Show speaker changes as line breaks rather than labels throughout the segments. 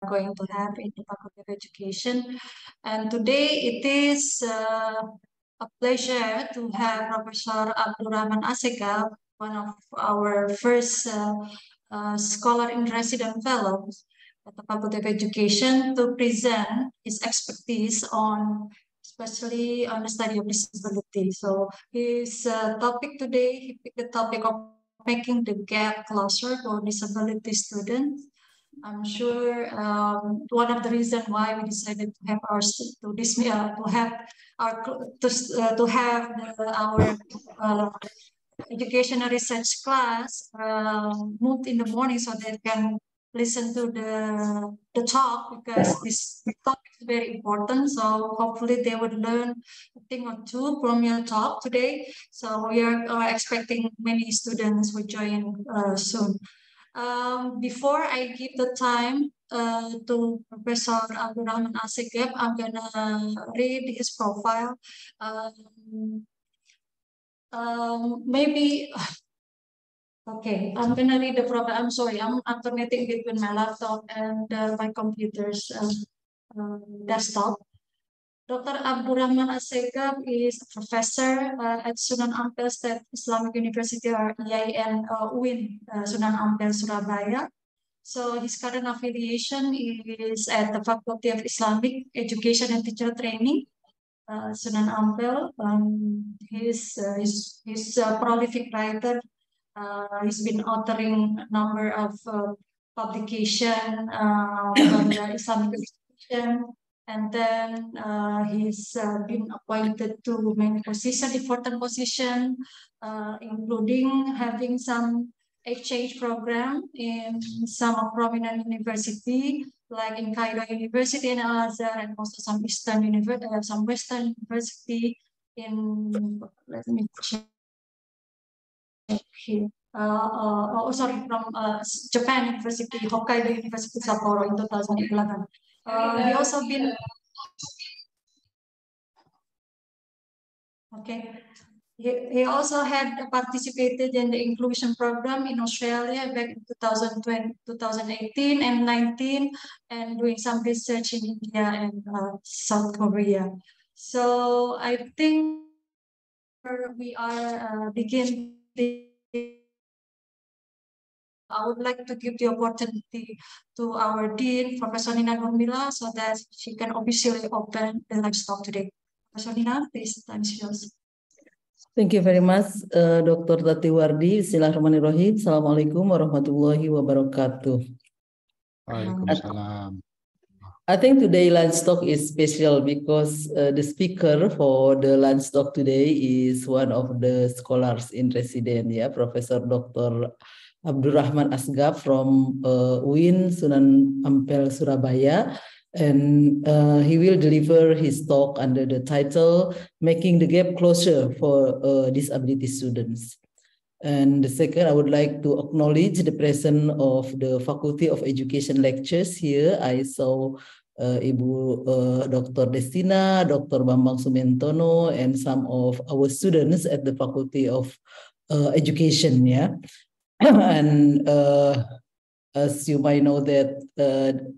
going to have in the Faculty of Education. And today it is a pleasure to have Professor Abdurrahman Asegaf, one of our first scholar in resident fellows at the Faculty of Education, to present his expertise on especially on the study of disability. So his topic today, he picked the topic of making the gap closer for disability students. I'm sure one of the reasons why we decided to have our educational research class moved in the morning so they can listen to the talk, because this topic is very important. So hopefully they would learn a thing or two from your talk today. So we are expecting many students will join soon. Before I give the time to Professor Abdurrahman Asegaf, I'm gonna read his profile. Maybe okay, I'm gonna read the profile. I'm sorry, I'm alternating between my laptop and my computer's desktop. Dr. Abdurrahman Asegaf is a professor at Sunan Ampel State Islamic University, or IAIN UIN Sunan Ampel, Surabaya. So his current affiliation is at the Faculty of Islamic Education and Teacher Training, Sunan Ampel. He's a prolific writer. He's been authoring a number of publication from the Islamic education. And then he's been appointed to many positions, important positions, including having some exchange program in some prominent university, like in Cairo University in Al-Azhar, and also some Western University in, let me check here. From Japan University, Hokkaido University, Sapporo in 2011. He also been He also had participated in the inclusion program in Australia back in 2020, 2018 and 19, and doing some research in India and South Korea. So I think we are begin. I would like to give the opportunity to our Dean, Professor Nina Nurmila, so that she can officially open the live talk today. Professor Nina, please, the time is yours.
Thank you very much, Dr. Tati Wardi. Bismillahirrahmanirrahim. Assalamualaikum warahmatullahi wabarakatuh.
Waalaikumsalam.
I think today lunch talk is special because the speaker for the lunch talk today is one of the scholars in residence, Professor Dr. Abdurrahman Asegaf from UIN Sunan Ampel, Surabaya. And he will deliver his talk under the title, Making the Gap Closer for Disability Students. And the second, I would like to acknowledge the presence of the Faculty of Education lectures here. I saw Ibu Dr. Destina, Dr. Bambang Sumentono, and some of our students at the Faculty of Education, and as you might know that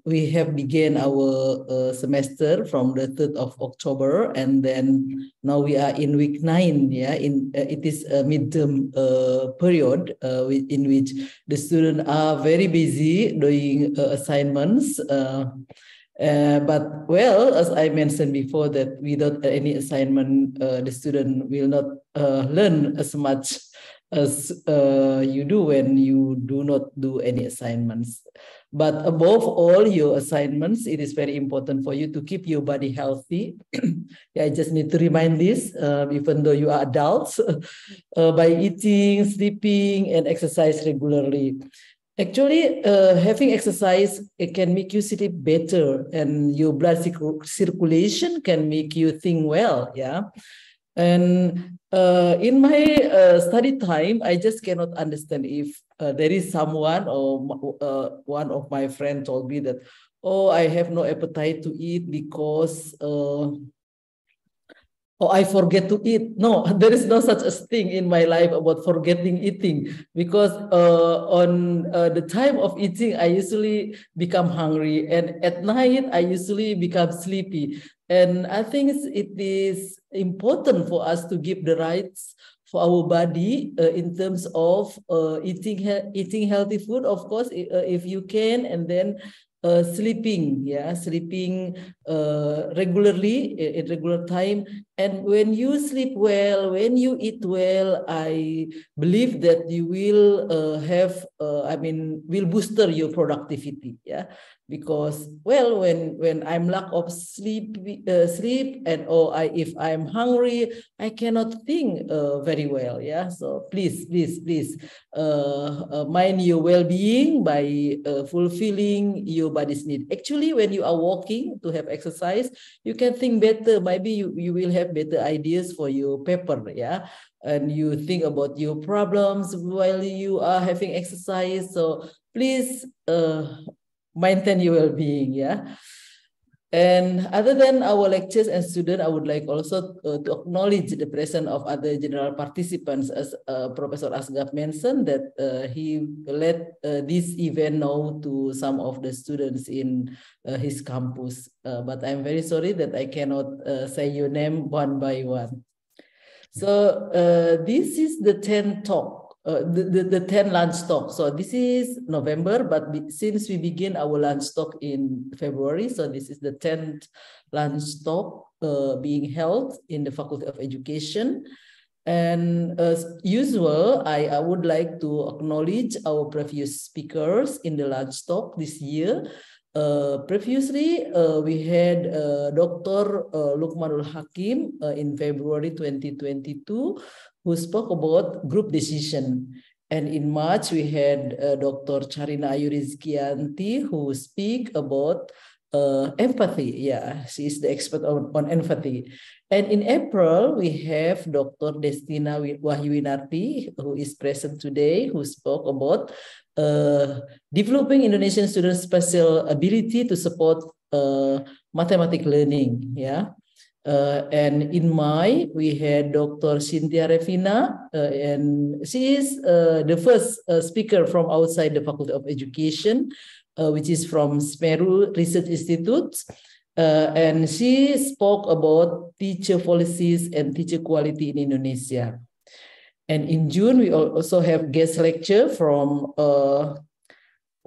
we have begun our semester from the 3rd of October, and then now we are in week 9. It is a midterm period in which the students are very busy doing assignments. But well, as I mentioned before, that without any assignment, the student will not learn as much as you do when you do not do any assignments. But above all your assignments, it is very important for you to keep your body healthy. I just need to remind this, even though you are adults, by eating, sleeping, and exercise regularly. Actually, having exercise, it can make you sleep better, and your blood circulation can make you think well, And in my study time, I just cannot understand if there is someone or one of my friends told me that, oh, I have no appetite to eat because oh, I forget to eat. No, there is no such a thing in my life about forgetting eating, because on the time of eating, I usually become hungry, and at night, I usually become sleepy. And I think it is important for us to give the rights for our body in terms of eating healthy food, of course, if you can, and then sleeping regularly at regular time. And when you sleep well, when you eat well, I believe that you will will booster your productivity. Because, well, when I'm lack of sleep, and if I'm hungry, I cannot think very well. So please mind your well-being by fulfilling your body's need. Actually, when you are walking to have exercise, you can think better. Maybe you will have better ideas for your paper. And you think about your problems while you are having exercise. So please maintain your well-being. And other than our lectures and students, I would like also to acknowledge the presence of other general participants, as Professor Asgaf mentioned, that he led this event now to some of the students in his campus. But I'm very sorry that I cannot say your name one by one. So this is the 10th talk. The 10 lunch talk. So this is November, but since we begin our lunch talk in February, so this is the 10th lunch talk being held in the Faculty of Education. And as usual, I would like to acknowledge our previous speakers in the lunch talk this year. Previously, we had Dr. Lukmanul Hakim in February 2022, who spoke about group decision. And in March, we had Dr. Charina Ayu Rizkianti, who speak about empathy. She is the expert on empathy. And in April, we have Dr. Destina Wahyuwinarti, who is present today, who spoke about developing Indonesian students' special ability to support mathematics learning. And in May, we had Dr. Cynthia Revina, and she is the first speaker from outside the Faculty of Education, which is from Semeru Research Institute. And she spoke about teacher policies and teacher quality in Indonesia. And in June, we also have guest lecture from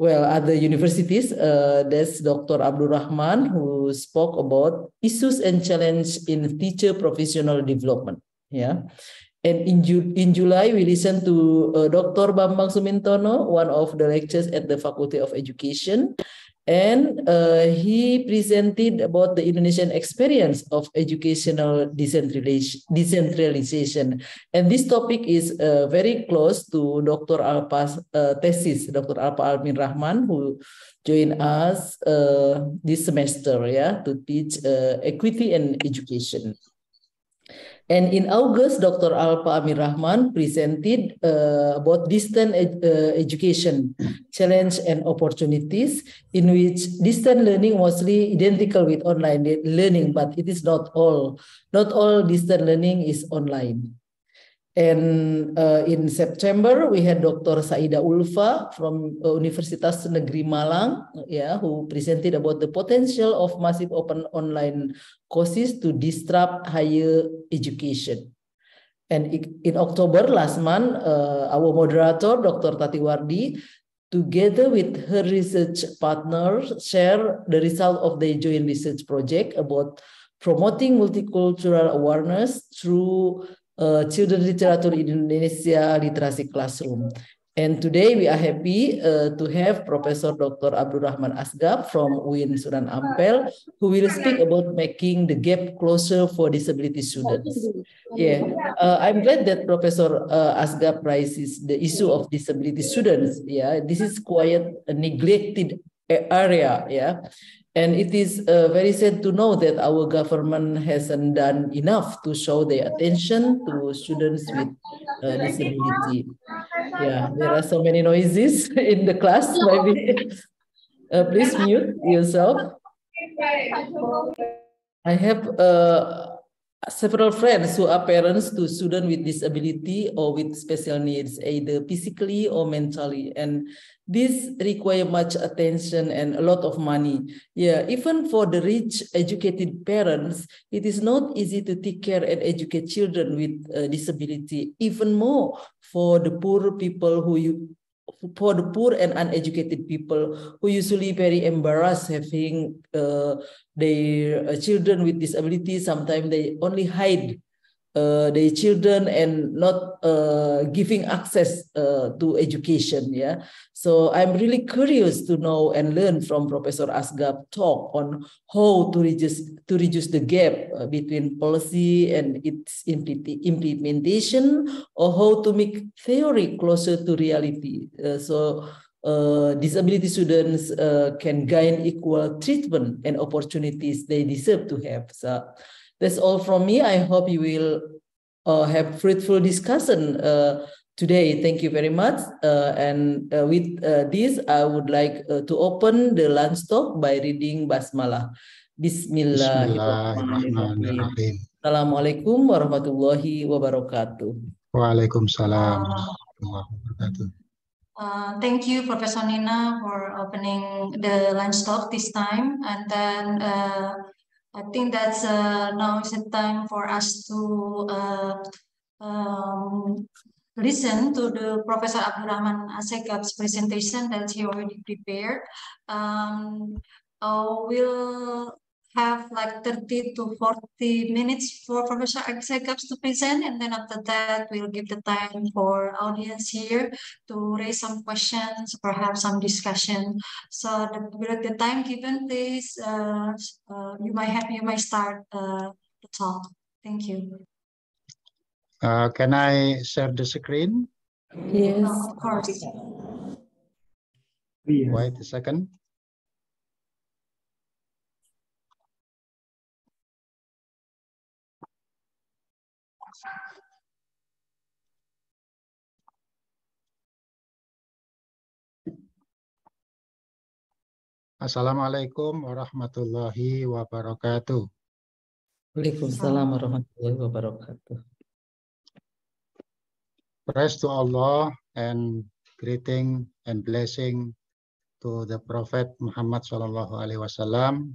other universities. There's Dr. Abdul Rahman, who spoke about issues and challenges in teacher professional development. And in July, we listened to Dr. Bambang Sumintono, one of the lecturers at the Faculty of Education. And he presented about the Indonesian experience of educational decentralization. And this topic is very close to Dr. Alpa's thesis, Dr. Alpa Almin Rahman, who joined us this semester to teach equity and education. And in August, Dr. Alpa Amir Rahman presented about distant education challenge and opportunities, in which distant learning mostly identical with online learning, but it is not all. Not all distant learning is online. And in September, we had Dr. Saida Ulfa from Universitas Negeri Malang, who presented about the potential of massive open online courses to disrupt higher education. And in October last month, our moderator, Dr. Tati Wardi, together with her research partners, share the result of the joint research project about promoting multicultural awareness through children's literature in Indonesia Literasi Classroom. And today we are happy to have Professor Dr. Abdul Rahman Asgaf from UIN Sunan Ampel, who will speak about making the gap closer for disability students. I'm glad that Professor Asgaf raises the issue of disability students. This is quite a neglected area. And it is very sad to know that our government hasn't done enough to show their attention to students with disability. There are so many noises in the class. Maybe please mute yourself. I have several friends who are parents to students with disability or with special needs, either physically or mentally. And this require much attention and a lot of money. Yeah, even for the rich, educated parents, it is not easy to take care and educate children with disability. Even more for the poor people for the poor and uneducated people who usually very embarrassed having their children with disabilities. Sometimes they only hide their children and not giving access to education. Yeah, so I'm really curious to know and learn from Professor Asgab talk on how to reduce the gap between policy and its implementation, or how to make theory closer to reality. Disability students can gain equal treatment and opportunities they deserve to have. So that's all from me. I hope you will have fruitful discussion today. Thank you very much. With this, I would like to open the lunch talk by reading Basmalah. Bismillahirrahmanirrahim.
Bismillahirrahmanirrahim.
Assalamualaikum warahmatullahi wabarakatuh.
Waalaikumsalam warahmatullahi wabarakatuh.
Thank you, Professor Nina, for opening the lunch talk this time. And then I think that's now is the time for us to listen to the Professor Abdurrahman Assegab's presentation that he already prepared. We'll have like 30 to 40 minutes for Professor Assegab to present, and then after that we'll give the time for audience here to raise some questions, perhaps some discussion. So with the time given, please, you might start the talk. Thank you.
Can I share the screen?
Yes.
Of course.
Wait a second. Assalamualaikum warahmatullahi wabarakatuh.
Waalaikumsalam warahmatullahi wabarakatuh.
Praise to Allah and greeting and blessing to the Prophet Muhammad Sallallahu Alaihi Wasallam.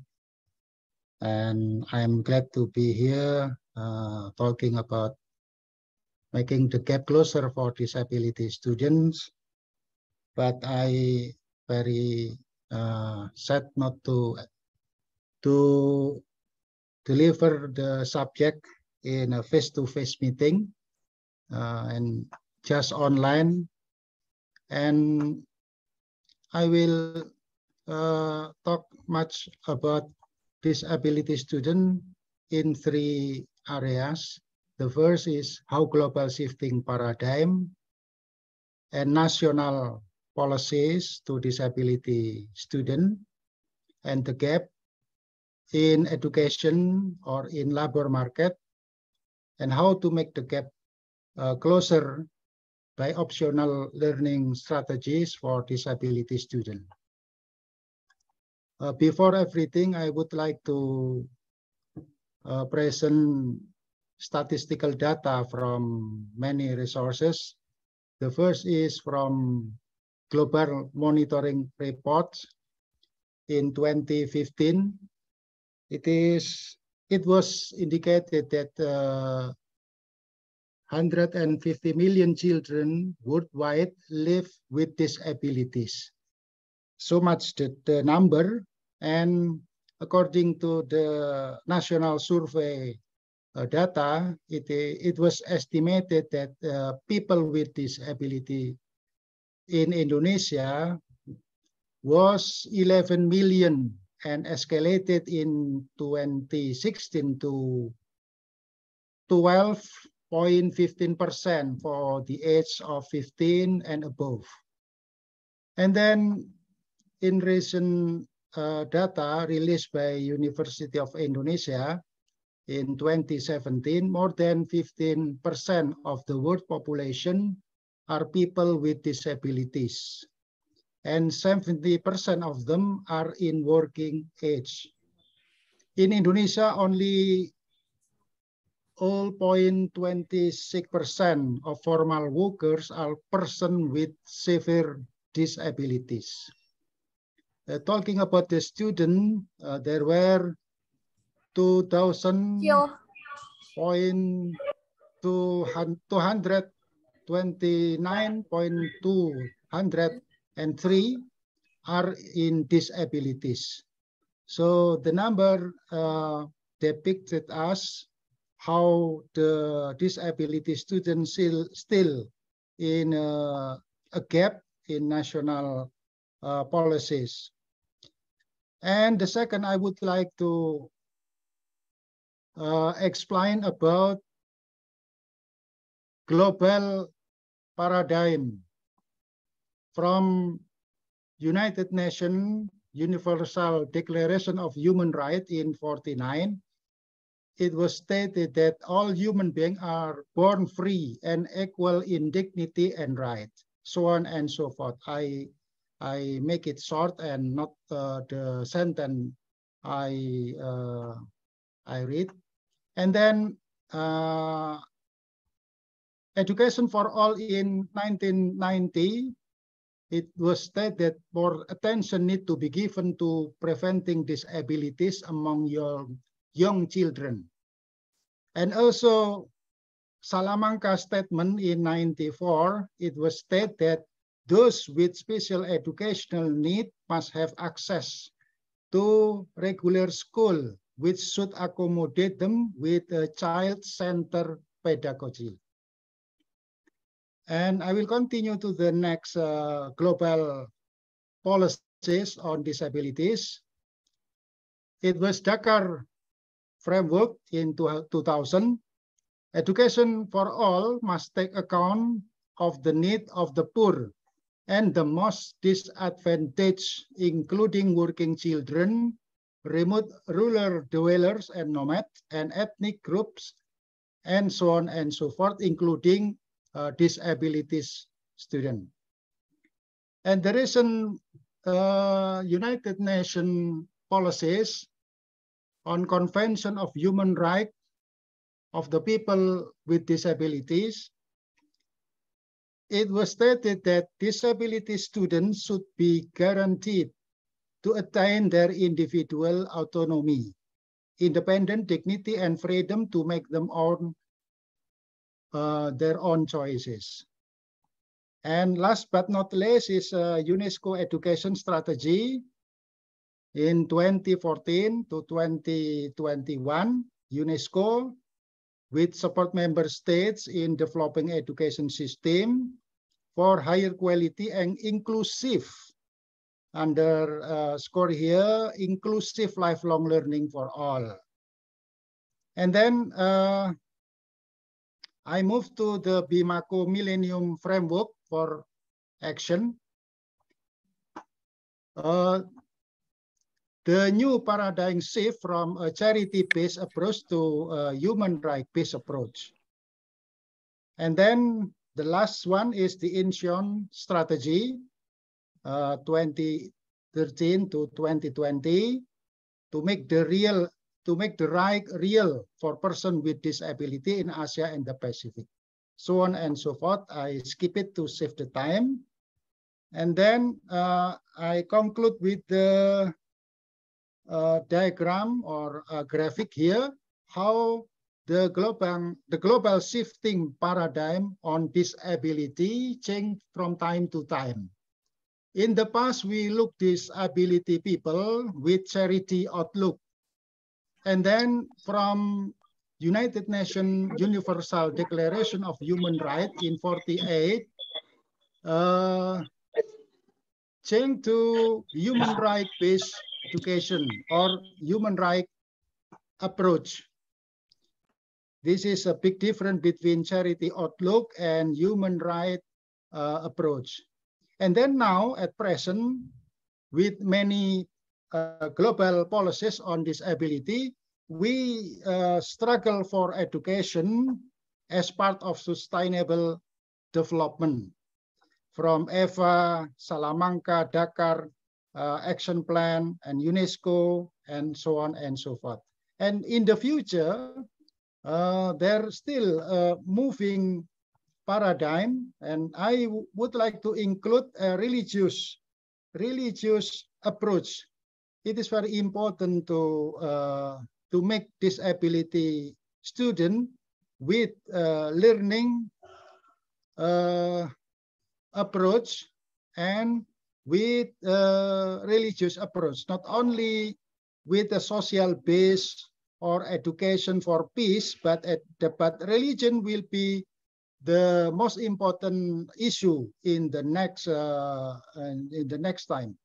And I am glad to be here talking about making the gap closer for disability students. But I very sad not to deliver the subject in a face-to-face meeting and just online. And I will talk much about disability student in 3 areas. The first is how global shifting paradigm and national policies to disability student, and the gap in education or in labor market, and how to make the gap closer by optional learning strategies for disability students. Before everything, I would like to present statistical data from many resources. The first is from Global Monitoring Report in 2015. It was indicated that 150 million children worldwide live with disabilities. So much the number, and according to the national survey data, it was estimated that people with disability in Indonesia was 11 million and escalated in 2016 to 12.15% for the age of 15 and above. And then in recent data released by University of Indonesia in 2017, more than 15% of the world population are people with disabilities, and 70% of them are in working age. In Indonesia, only 0.26% of formal workers are persons with severe disabilities. Talking about the student, there were 229.203 are in disabilities. So the number depicted us how the disability students still in a gap in national policies. And the second, I would like to explain about global paradigm from United Nations Universal Declaration of Human Rights in 1949. It was stated that all human beings are born free and equal in dignity and right, so on and so forth. I make it short and not the sentence I read. And then Education for All in 1990, it was stated that more attention need to be given to preventing disabilities among young children. And also Salamanca statement in 1994, it was stated that those with special educational need must have access to regular school, which should accommodate them with a child-centered pedagogy. And I will continue to the next global policies on disabilities. It was Dakar framework in 2000. Education for all must take account of the need of the poor and the most disadvantaged, including working children, remote rural dwellers and nomads, and ethnic groups, and so on and so forth, including disabilities students. And the recent United Nations policies on Convention of Human Rights of the People with Disabilities, it was stated that disability students should be guaranteed to attain their individual autonomy, independent dignity, and freedom to make them their own choices. And last but not least is UNESCO Education Strategy in 2014 to 2021, UNESCO, with support member states in developing education system for higher quality and inclusive, under score here, inclusive lifelong learning for all. And then I move to the BIMACO Millennium Framework for Action. The new paradigm shift from a charity-based approach to a human right-based approach. And then the last one is the Incheon Strategy, 2013 to 2020, to make the right real for persons with disability in Asia and the Pacific. So on and so forth. I skip it to save the time. And then I conclude with the diagram or graphic here, how the global shifting paradigm on disability change from time to time. In the past, we look disability people with charity outlook. And then from United Nations Universal Declaration of Human Rights in 1948, change to human right-based education or human right approach. This is a big difference between charity outlook and human right approach. And then now at present, with many global policies on disability, we struggle for education as part of sustainable development. From EVA, Salamanca, Dakar, Action Plan, and UNESCO, and so on and so forth. And in the future, There's still a moving paradigm, and I would like to include a religious approach. It is very important to make disability student with learning approach and with religious approach, not only with a social base or education for peace, but religion will be the most important issue in the next time.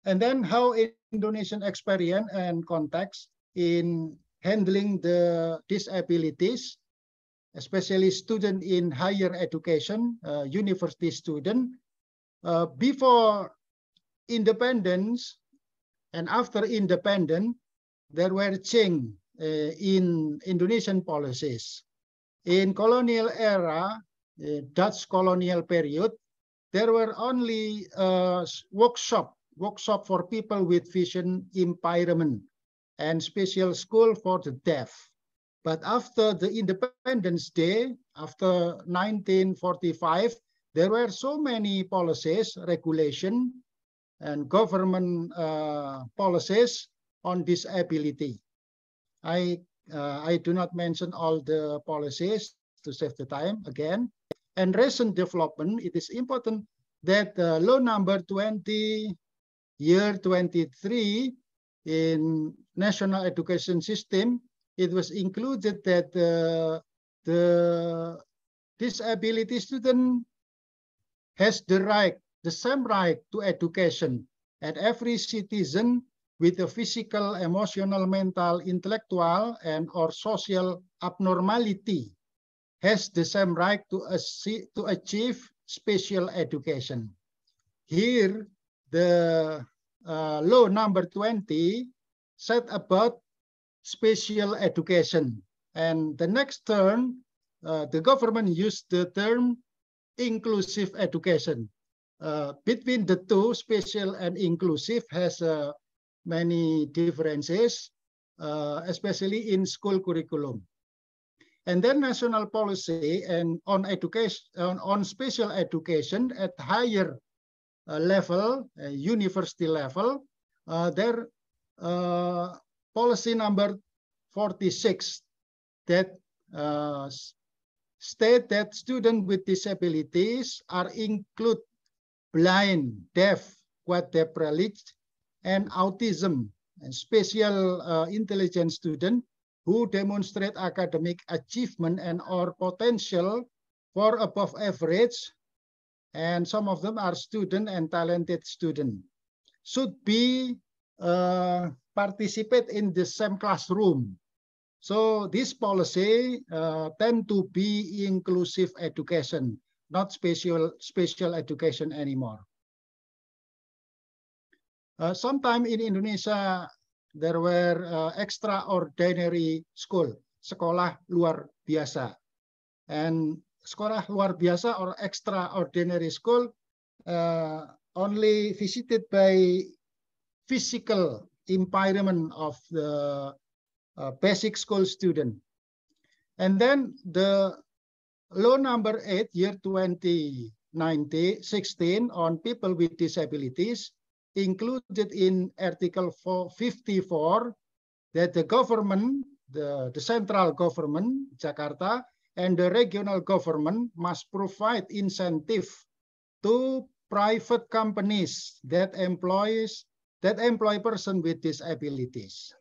And then how Indonesian experience and context in handling the disabilities, especially student in higher education, university student, before independence and after independence, there were change in Indonesian policies. In colonial era, Dutch colonial period, there were only workshop for people with vision impairment and special school for the deaf. But after the Independence Day, after 1945, there were so many policies, regulation, and government policies on disability. I do not mention all the policies to save the time again. And recent development, it is important that law number 20, year 23 in national education system, it was included that the disability student has the same right to education, and every citizen with a physical, emotional, mental, intellectual, and or social abnormality has the same right to achieve special education. Here, the law number 20 said about special education. And the next term, the government used the term inclusive education. Between the two, special and inclusive has many differences, especially in school curriculum. And then national policy and on education, on special education at higher level, university level, their policy number 46 that state that students with disabilities are include blind, deaf, quadriplegic, and autism, and special intelligence student who demonstrate academic achievement and or potential for above average, and some of them are student and talented student, should be participate in the same classroom. So this policy tend to be inclusive education, not special education anymore. Sometime in Indonesia, there were extraordinary school, sekolah luar biasa. And sekolah luar biasa or extraordinary school only visited by physical impairment of the basic school student. And then the law number 8, year 2016 on people with disabilities included in Article 54 that the government, the central government, Jakarta, and the regional government must provide incentive to private companies that employ persons with disabilities.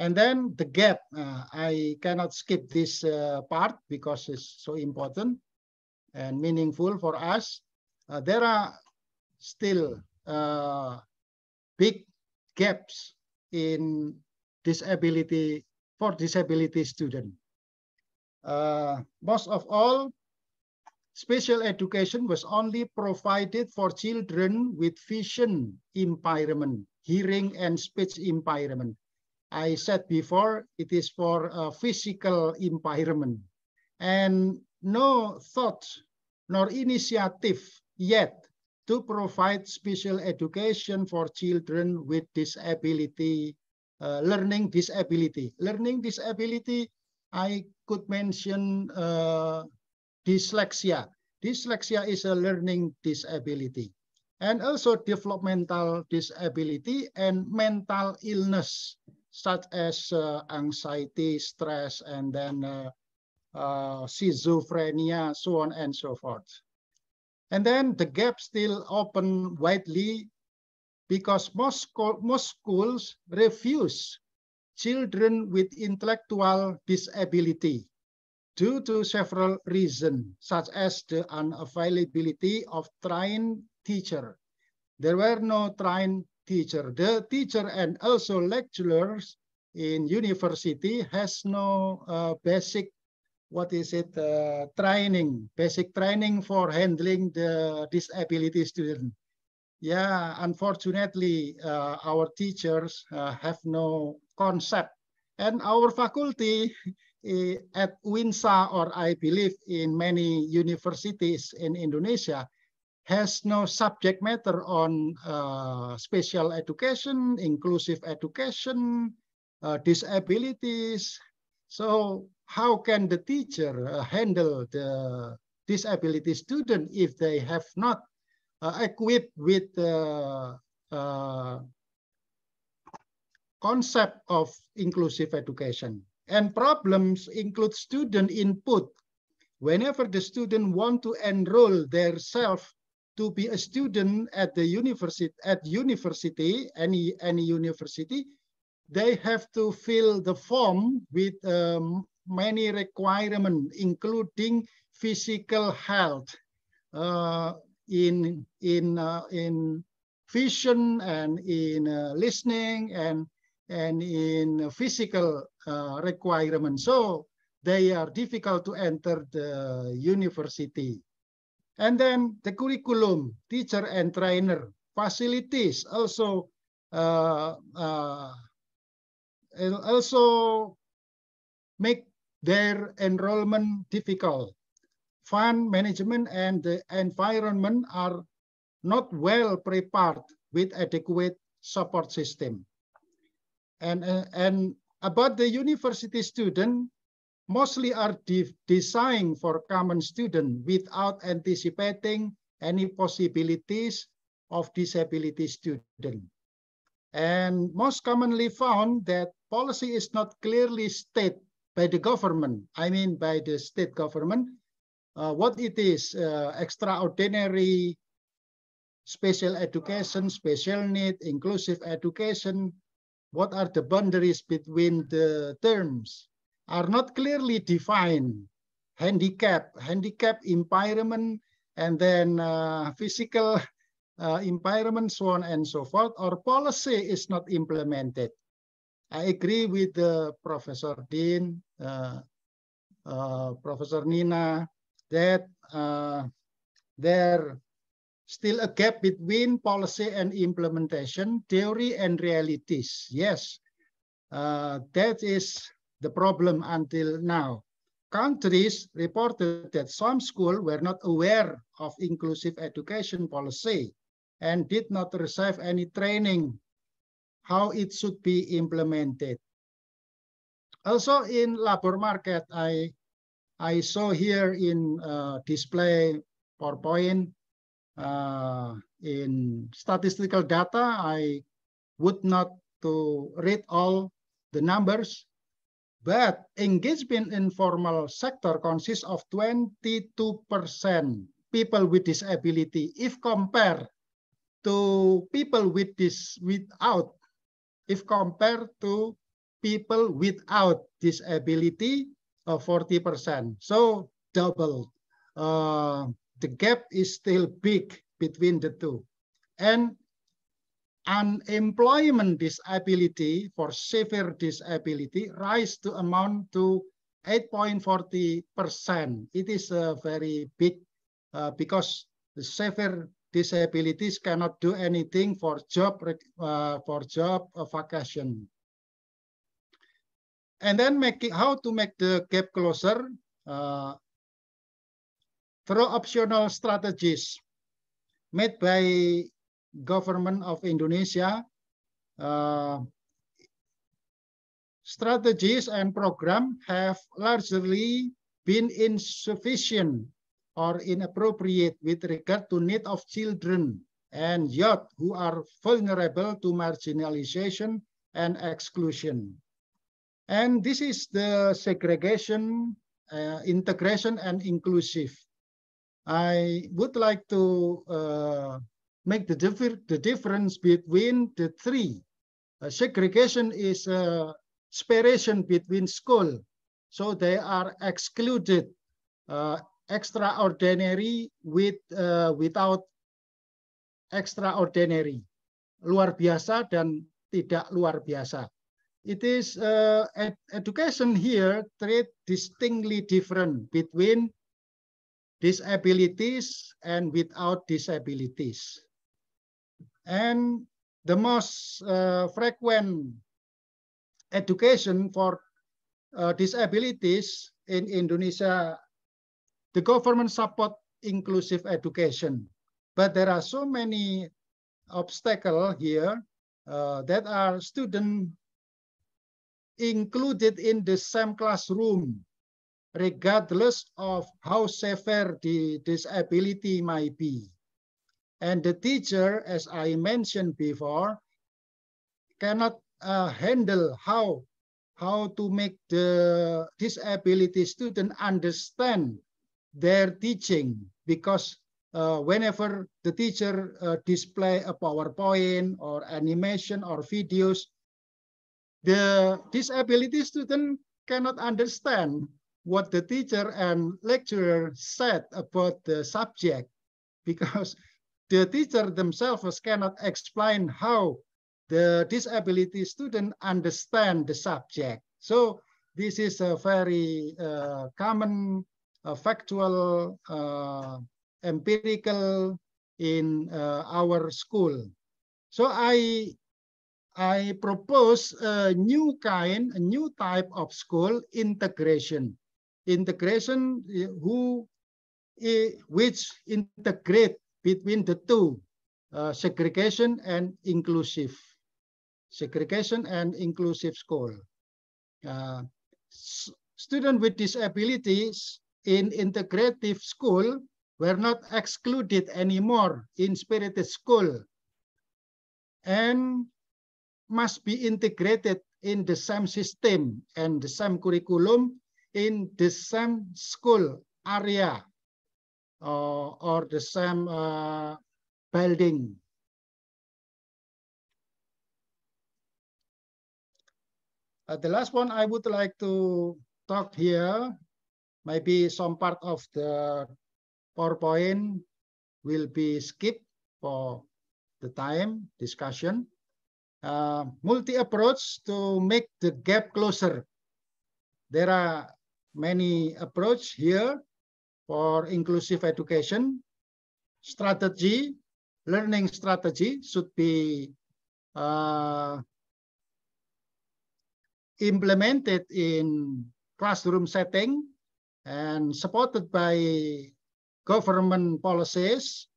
And then the gap, I cannot skip this part because it's so important and meaningful for us. There are still big gaps in disability for disability students. Most of all, special education was only provided for children with vision impairment, hearing and speech impairment. I said before, it is for physical impairment, and no thought nor initiative yet to provide special education for children with disability, learning disability. Learning disability, I could mention dyslexia. Dyslexia is a learning disability. And also developmental disability and mental illness, such as anxiety, stress, and then schizophrenia, so on and so forth. And then the gap still open widely because most schools refuse children with intellectual disability due to several reasons, such as the unavailability of trained teacher. There were no trained teacher. The teacher and also lecturers in university has no basic, training, basic training for handling the disability student. Yeah, unfortunately, our teachers have no concept. And our faculty at WINSA, or I believe in many universities in Indonesia, has no subject matter on special education, inclusive education, disabilities. So how can the teacher handle the disability student if they have not equipped with the concept of inclusive education? And problems include student input. Whenever the student want to enroll themselves to be a student at the university, any university, they have to fill the form with many requirements, including physical health, in vision and in listening and in physical requirements. So they are difficult to enter the university. And then the curriculum, teacher and trainer, facilities also make their enrollment difficult. Fund management and the environment are not well prepared with adequate support system. And about the university student, mostly are designed for common student without anticipating any possibilities of disability student. And most commonly found that policy is not clearly stated by the government, I mean by the state government, what it is, extraordinary, special education, special need, inclusive education, what are the boundaries between the terms, are not clearly defined. Handicap impairment, and then physical impairment, so on and so forth, or policy is not implemented. I agree with Professor Dean, Professor Nina, that there still a gap between policy and implementation, theory and realities. Yes, that is the problem until now. Countries reported that some schools were not aware of inclusive education policy and did not receive any training how it should be implemented. Also in labor market, I saw here in display PowerPoint, in statistical data, I would not to read all the numbers, but engagement in formal sector consists of 22% people with disability if compared to people with without. If compared to people without disability, 40%. So double. The gap is still big between the two. And unemployment disability for severe disability rise to amount to 8.40%. It is very big because the severe disabilities cannot do anything for job vacation. And then how to make the gap closer through optional strategies. made by government of Indonesia, strategies and program have largely been insufficient or inappropriate with regard to need of children and youth who are vulnerable to marginalization and exclusion. And this is the segregation, integration, and inclusive. I would like to make the difference between the three. Segregation is separation between school, so they are excluded. Extraordinary without extraordinary, luar biasa dan tidak luar biasa. It is education here treat distinctly different between disabilities and without disabilities. And the most frequent education for disabilities in Indonesia, the government support inclusive education, but there are so many obstacles here that are students included in the same classroom, regardless of how severe the disability might be. And the teacher, as I mentioned before, cannot handle how to make the disability student understand their teaching, because whenever the teacher display a PowerPoint or animation or videos, the disability student cannot understand what the teacher and lecturer said about the subject, because the teacher themselves cannot explain how the disability student understand the subject. So this is a very common factual, empirical in our school. So I propose a new type of school integration. Integration which integrate between the two, segregation and inclusive. Segregation and inclusive school. Students with disabilities in integrative school were not excluded anymore in spirited school and must be integrated in the same system and the same curriculum in the same school area or the same building. The last one I would like to talk here, maybe some part of the PowerPoint will be skipped for the time discussion. Multi-approach to make the gap closer. There are many approaches here for inclusive education. Strategy, learning strategy should be implemented in classroom setting and supported by government policies,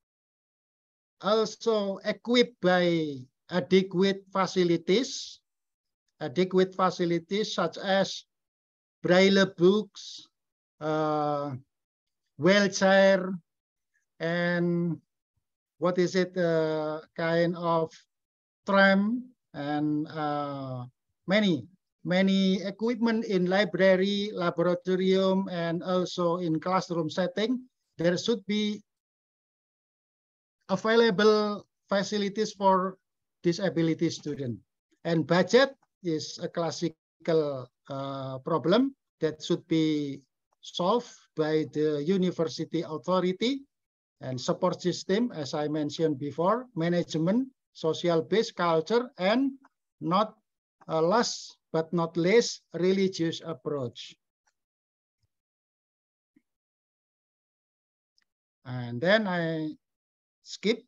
also equipped by adequate facilities such as braille books, wheelchair, and what is it, kind of tram, and many equipment in library, laboratorium, and also in classroom setting. There should be available facilities for disability students. And budget is a classical problem that should be solved by the university authority and support system, as I mentioned before, management, social-based culture, and not last but not least, religious approach. And then I skip.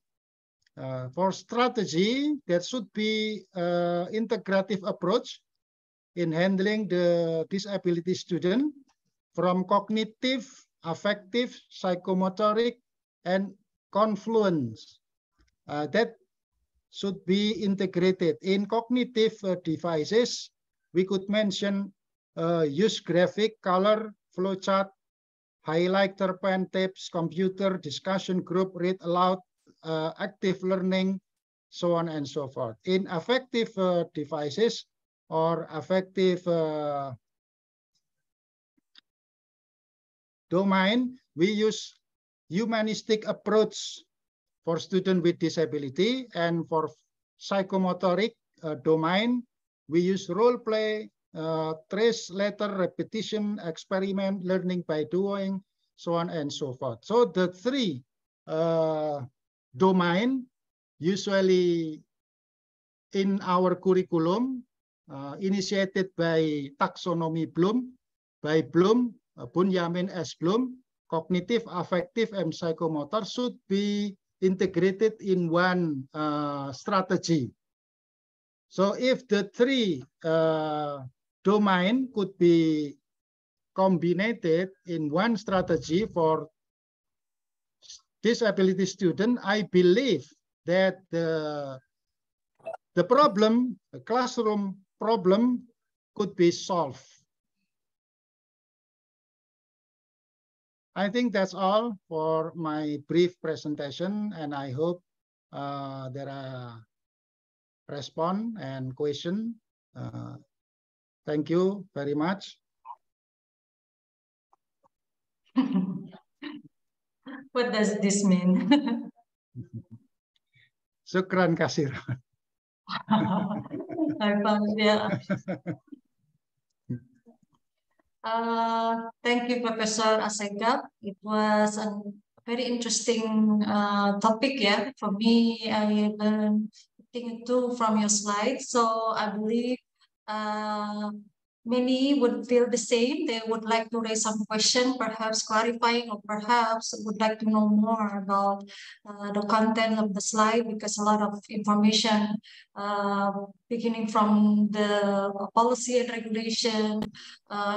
For strategy, that should be integrative approach in handling the disability student from cognitive, affective, psychomotoric, and confluence that should be integrated. In cognitive devices, we could mention use graphic, color, flowchart, highlighter, pen, tapes, computer, discussion group, read aloud, active learning, so on and so forth. In affective devices or affective domain, we use humanistic approach for students with disability, and for psychomotoric domain, we use role play, trace, letter, repetition, experiment, learning by doing, so on and so forth. So the three domain usually in our curriculum initiated by taxonomy Bloom, by Bloom, Bunyamin S. Bloom, cognitive, affective, and psychomotor should be integrated in one strategy. So if the three domain could be combined in one strategy for disability student, I believe that the problem, the classroom problem, could be solved. I think that's all for my brief presentation, and I hope there are response and question. Thank you very much.
What does this mean?
Syukran kasir.
I found, yeah. Thank you, Professor Assegaf. It was a very interesting topic, yeah. For me, I learned a thing too from your slides. So I believe many would feel the same. They would like to raise some question, perhaps clarifying, or perhaps would like to know more about the content of the slide, because a lot of information beginning from the policy and regulation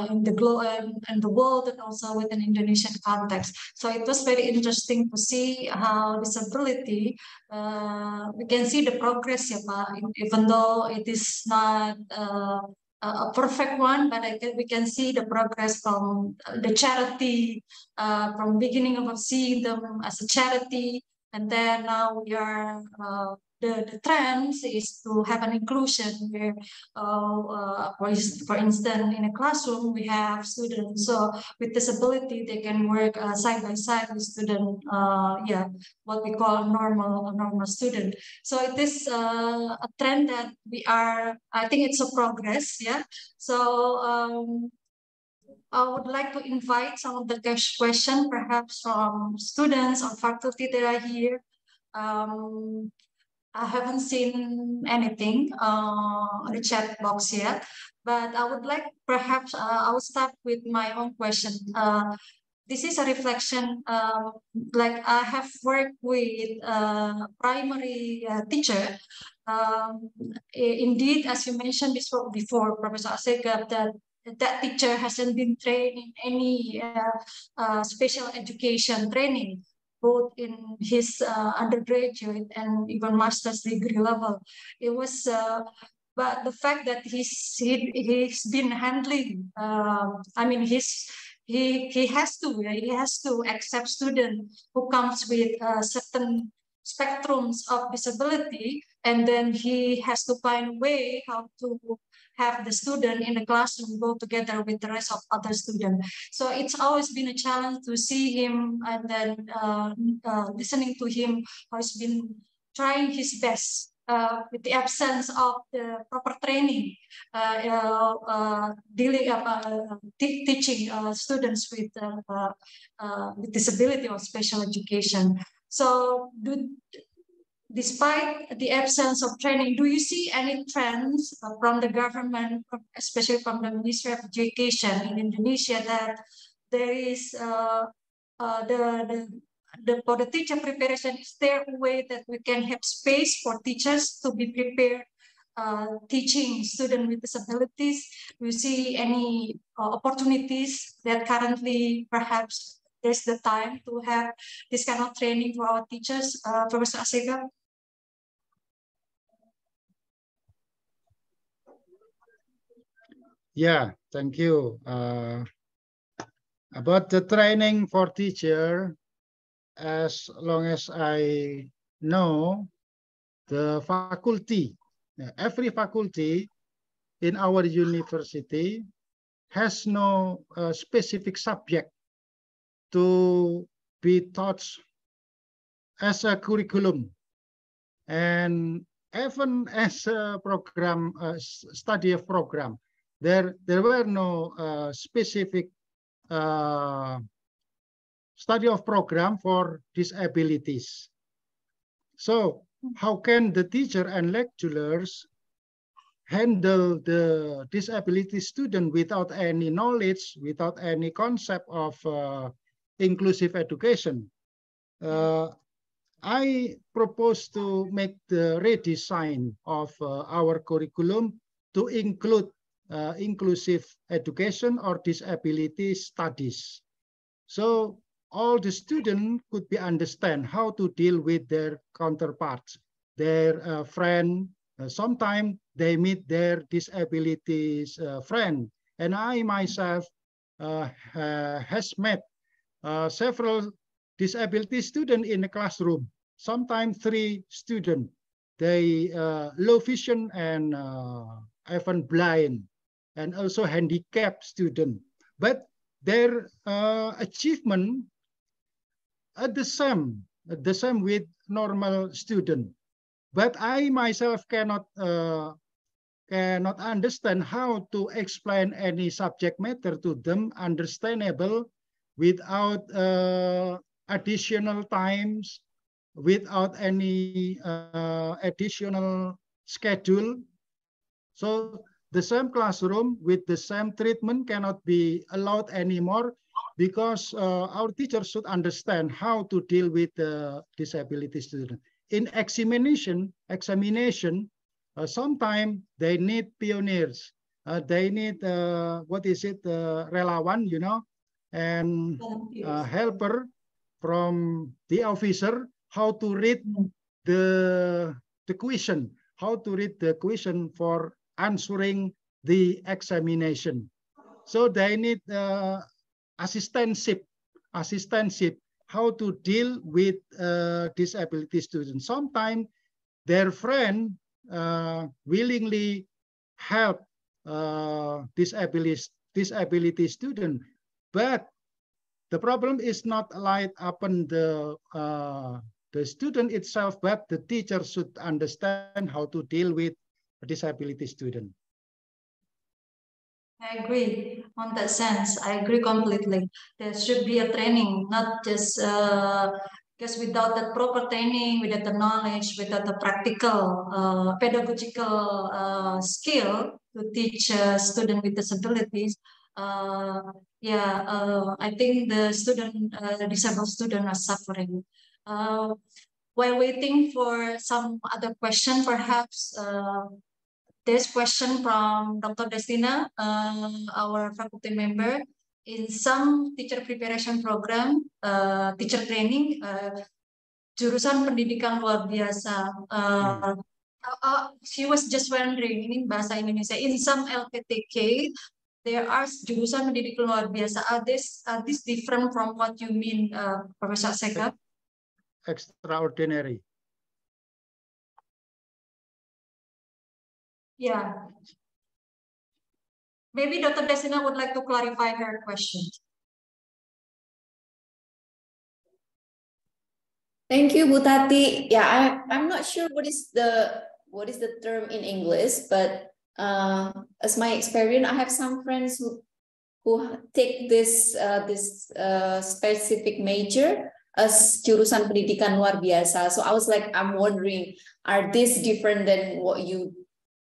in the globe and the world, and also within Indonesian context. So it was very interesting to see how disability, we can see the progress, yeah, Pak, even though it is not a perfect one, but we can see the progress from the charity, from beginning of seeing them as a charity, and then now we are the trend is to have an inclusion where, for instance, in a classroom we have students with disability. They can work side by side with student, yeah, what we call a normal student. So it is a trend that we are. I think it's a progress, yeah. So I would like to invite some of the questions, perhaps from students or faculty that are here. I haven't seen anything on the chat box yet, but I would like, perhaps I will start with my own question. This is a reflection, like I have worked with primary teacher. Indeed, as you mentioned before, Professor Assegaf, that teacher hasn't been trained in any special education training, both in his undergraduate and even master's degree level. It was, but the fact that he's been handling, I mean, he has to accept students who comes with certain spectrums of disability, and then he has to find a way how to have the student in the classroom go together with the rest of other students. So it's always been a challenge to see him, and then listening to him, how he's been trying his best with the absence of the proper training, teaching students with disability or special education. So despite the absence of training, do you see any trends from the government, especially from the Ministry of Education in Indonesia, that there is for the teacher preparation, is there a way that we can have space for teachers to be prepared teaching students with disabilities? Do you see any opportunities that currently perhaps there's the time to have this kind of training for our teachers, Professor Assegaf?
Yeah, thank you. About the training for teacher, as long as I know, the faculty, every faculty in our university has no specific subject to be taught as a curriculum, and even as a program, study of program, there were no specific study of program for disabilities. So how can the teacher and lecturers handle the disability student without any knowledge, without any concept of inclusive education? I propose to make the redesign of our curriculum to include inclusive education or disability studies. So all the students could be understand how to deal with their counterparts, their friend. Sometimes they meet their disabilities friend. And I myself has met several disability students in the classroom, sometimes 3 students. They low vision and even blind, and also handicapped student. But their achievement are the same with normal student. But I myself cannot understand how to explain any subject matter to them understandable without additional times, without any additional schedule. So the same classroom with the same treatment cannot be allowed anymore, because our teachers should understand how to deal with the disability student. In examination, sometimes they need pioneers. They need, relawan, you know, and helper from the officer, how to read the question, how to read the question for answering the examination. So they need assistantship, how to deal with disability students. Sometimes their friend willingly help disability student, but the problem is not light upon the student itself, but the teacher should understand how to deal with a disability student.
I agree on that sense. I agree completely. There should be a training, not just because without that proper training, without the knowledge, without the practical, pedagogical skill to teach a student with disabilities, I think the disabled student are suffering. While waiting for some other question, perhaps there's question from Dr. Destina, our faculty member. In some teacher preparation program, teacher training, jurusan pendidikan luar biasa. She was just wondering, ini bahasa Indonesia, in some LPTK, there are jurusan pendidikan luar biasa. Are this different from what you mean, Professor Seka?
Extraordinary.
Yeah. Maybe Dr. Destina would like to clarify her question.
Thank you, Bu Tati. Yeah, I'm not sure what is the term in English, but as my experience, I have some friends who take this specific major as jurusan pendidikan luar biasa. So I was like, I'm wondering, are these different than what you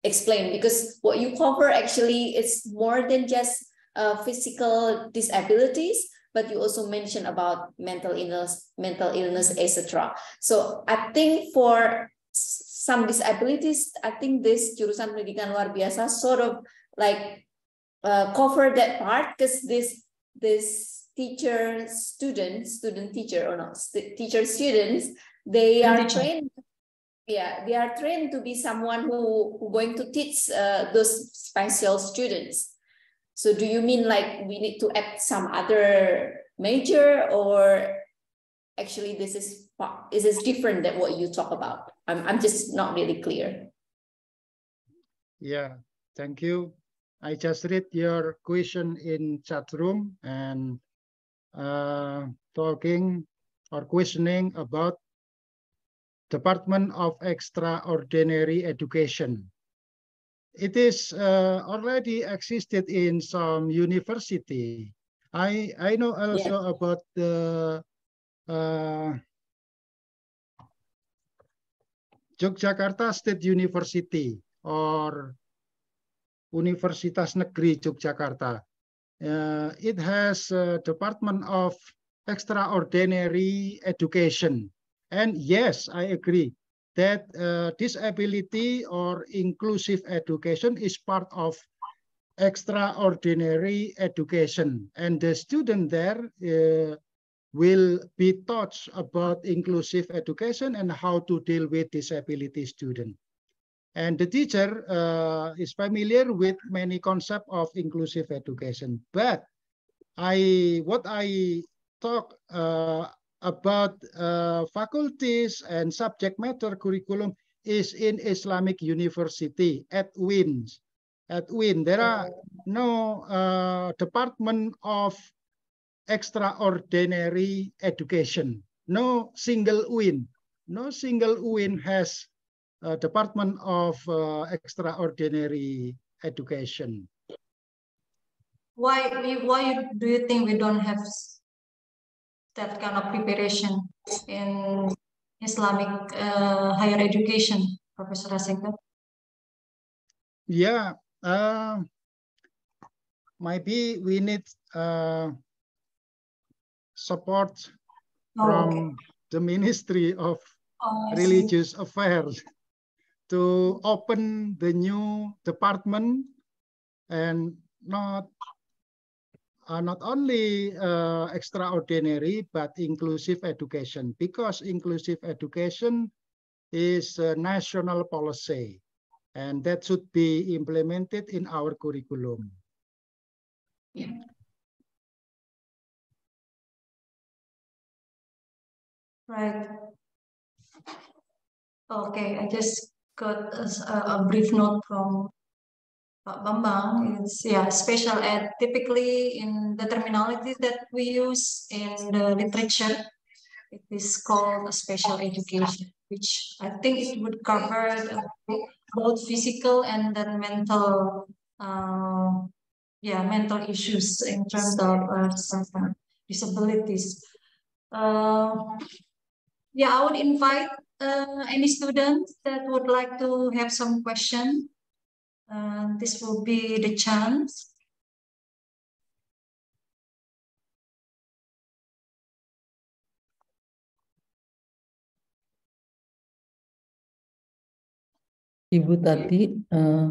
explained? Because what you cover actually is more than just physical disabilities, but you also mentioned about mental illness, etc. So I think for some disabilities, I think this jurusan pendidikan luar biasa sort of like cover that part, because this teacher students, they are trained. Yeah, they are trained to be someone who going to teach those special students. So do you mean like we need to add some other major, or actually this is different than what you talk about? I'm just not really clear.
Yeah, thank you. I just read your question in chat room and talking or questioning about Department of Extraordinary Education. It is already existed in some university. I know also about the Yogyakarta State University or Universitas Negeri Yogyakarta. It has a Department of Extraordinary Education. And yes, I agree that disability or inclusive education is part of extraordinary education. And the student there will be taught about inclusive education and how to deal with disability students. And the teacher is familiar with many concepts of inclusive education. But what I talk about faculties and subject matter curriculum is in Islamic University at UIN. At UIN, there are no Department of Extraordinary Education. No single UIN. No single UIN has a Department of Extraordinary Education.
Why do you think we don't have that kind of preparation in Islamic higher education, Professor Asengab?
Yeah, maybe we need support from the Ministry of Religious Affairs to open the new department and not only extraordinary but inclusive education, because inclusive education is a national policy and that should be implemented in our curriculum.
Yeah. Right. Okay, I just got a brief note from Pak Bambang. It's special ed. Typically, in the terminology that we use in the literature, it is called a special education, which I think it would cover both physical and then mental, mental issues in terms of some disabilities. I would invite any students that would like to have some question. This will be the chance.
Ibu Tati,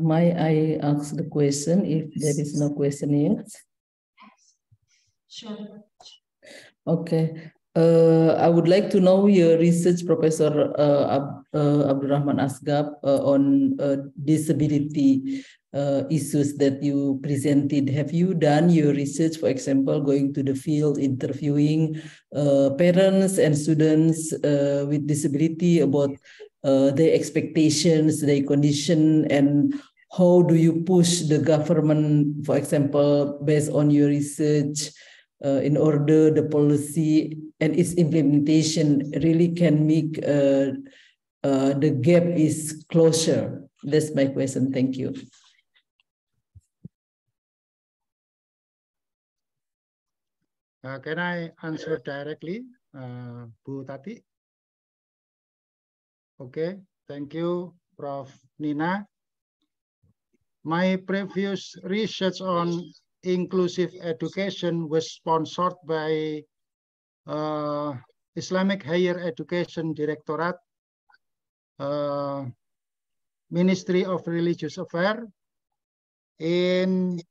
may I ask the question if there is no question yet?
Sure.
Okay. I would like to know your research, Professor Abdurrahman Asgab, on disability issues that you presented. Have you done your research, for example, going to the field, interviewing parents and students with disability about their expectations, their condition, and how do you push the government, for example, based on your research, in order the policy and its implementation really can make the gap is closer? That's my question. Thank you.
Can I answer directly, Bu Tati? Okay, thank you, Prof. Nina. My previous research on inclusive education was sponsored by Islamic Higher Education Directorate, Ministry of Religious Affairs in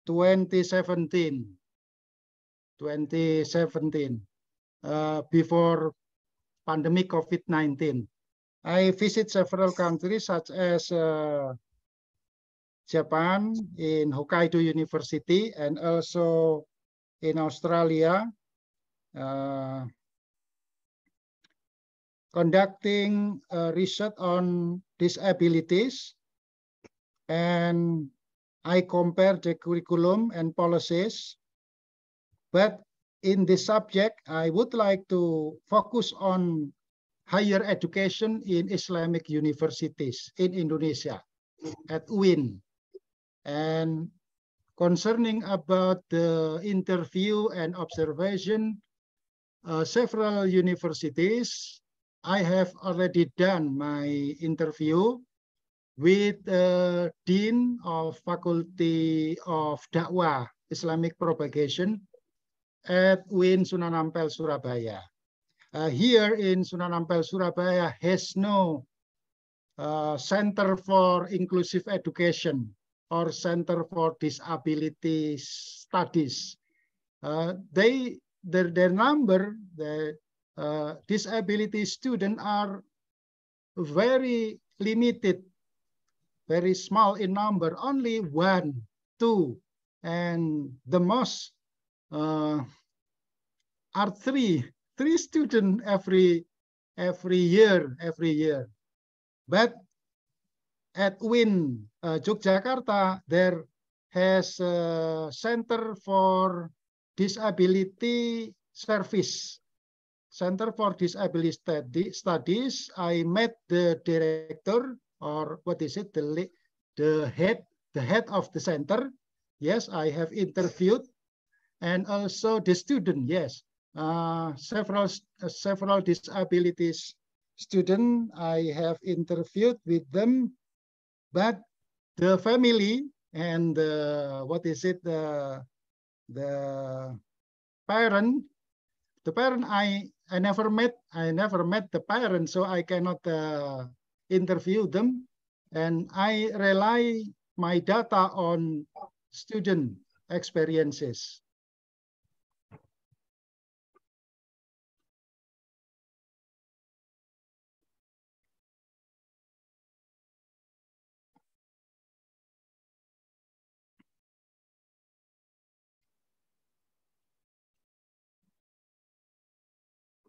2017, before pandemic COVID-19. I visit several countries such as Japan, in Hokkaido University, and also in Australia, conducting research on disabilities, and I compare the curriculum and policies. But in this subject, I would like to focus on higher education in Islamic universities in Indonesia at UIN. And concerning about the interview and observation, several universities, I have already done my interview with the Dean of Faculty of Dakwah Islamic Propagation at UIN Sunan Ampel, Surabaya. Here in Sunan Ampel, Surabaya has no Center for Inclusive Education or Center for Disability Studies. Their number, the disability students are very limited, very small in number, only 1, 2, and the most are 3 students every year. But at UIN Yogyakarta, there has a Center for Disability Service. Center for Disability Studies. I met the director, or what is it, the head of the center. Yes, I have interviewed, and also the student. Yes, several disabilities student I have interviewed with them, but the family and the parent. The parent I never met the parent, so I cannot interview them, and I rely my data on student experiences.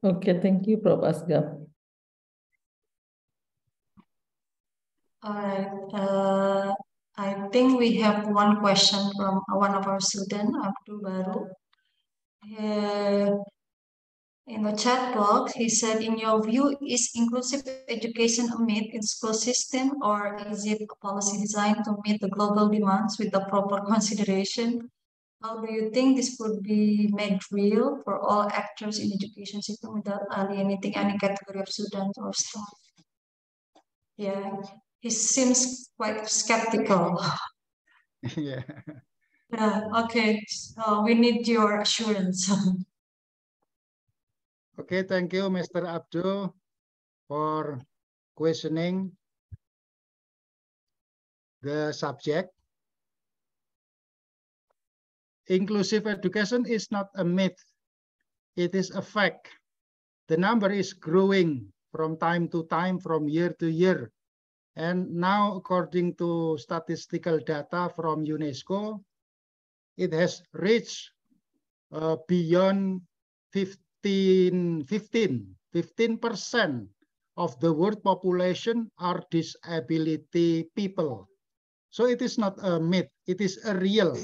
Okay, thank you, Prof. Asgaf.
All right. I think we have one question from one of our students, Abdul Baru. In the chat box, he said, in your view, is inclusive education a myth in school system, or is it a policy designed to meet the global demands with the proper consideration? How do you think this could be made real for all actors in education system without alienating any category of students or staff? Yeah, he seems quite skeptical.
Yeah.
Yeah, okay. So we need your assurance.
Okay, thank you, Mr. Abdul, for questioning the subject. Inclusive education is not a myth. It is a fact. The number is growing from time to time, from year to year. And now, according to statistical data from UNESCO, it has reached beyond 15% of the world population are disability people. So it is not a myth, it is a real.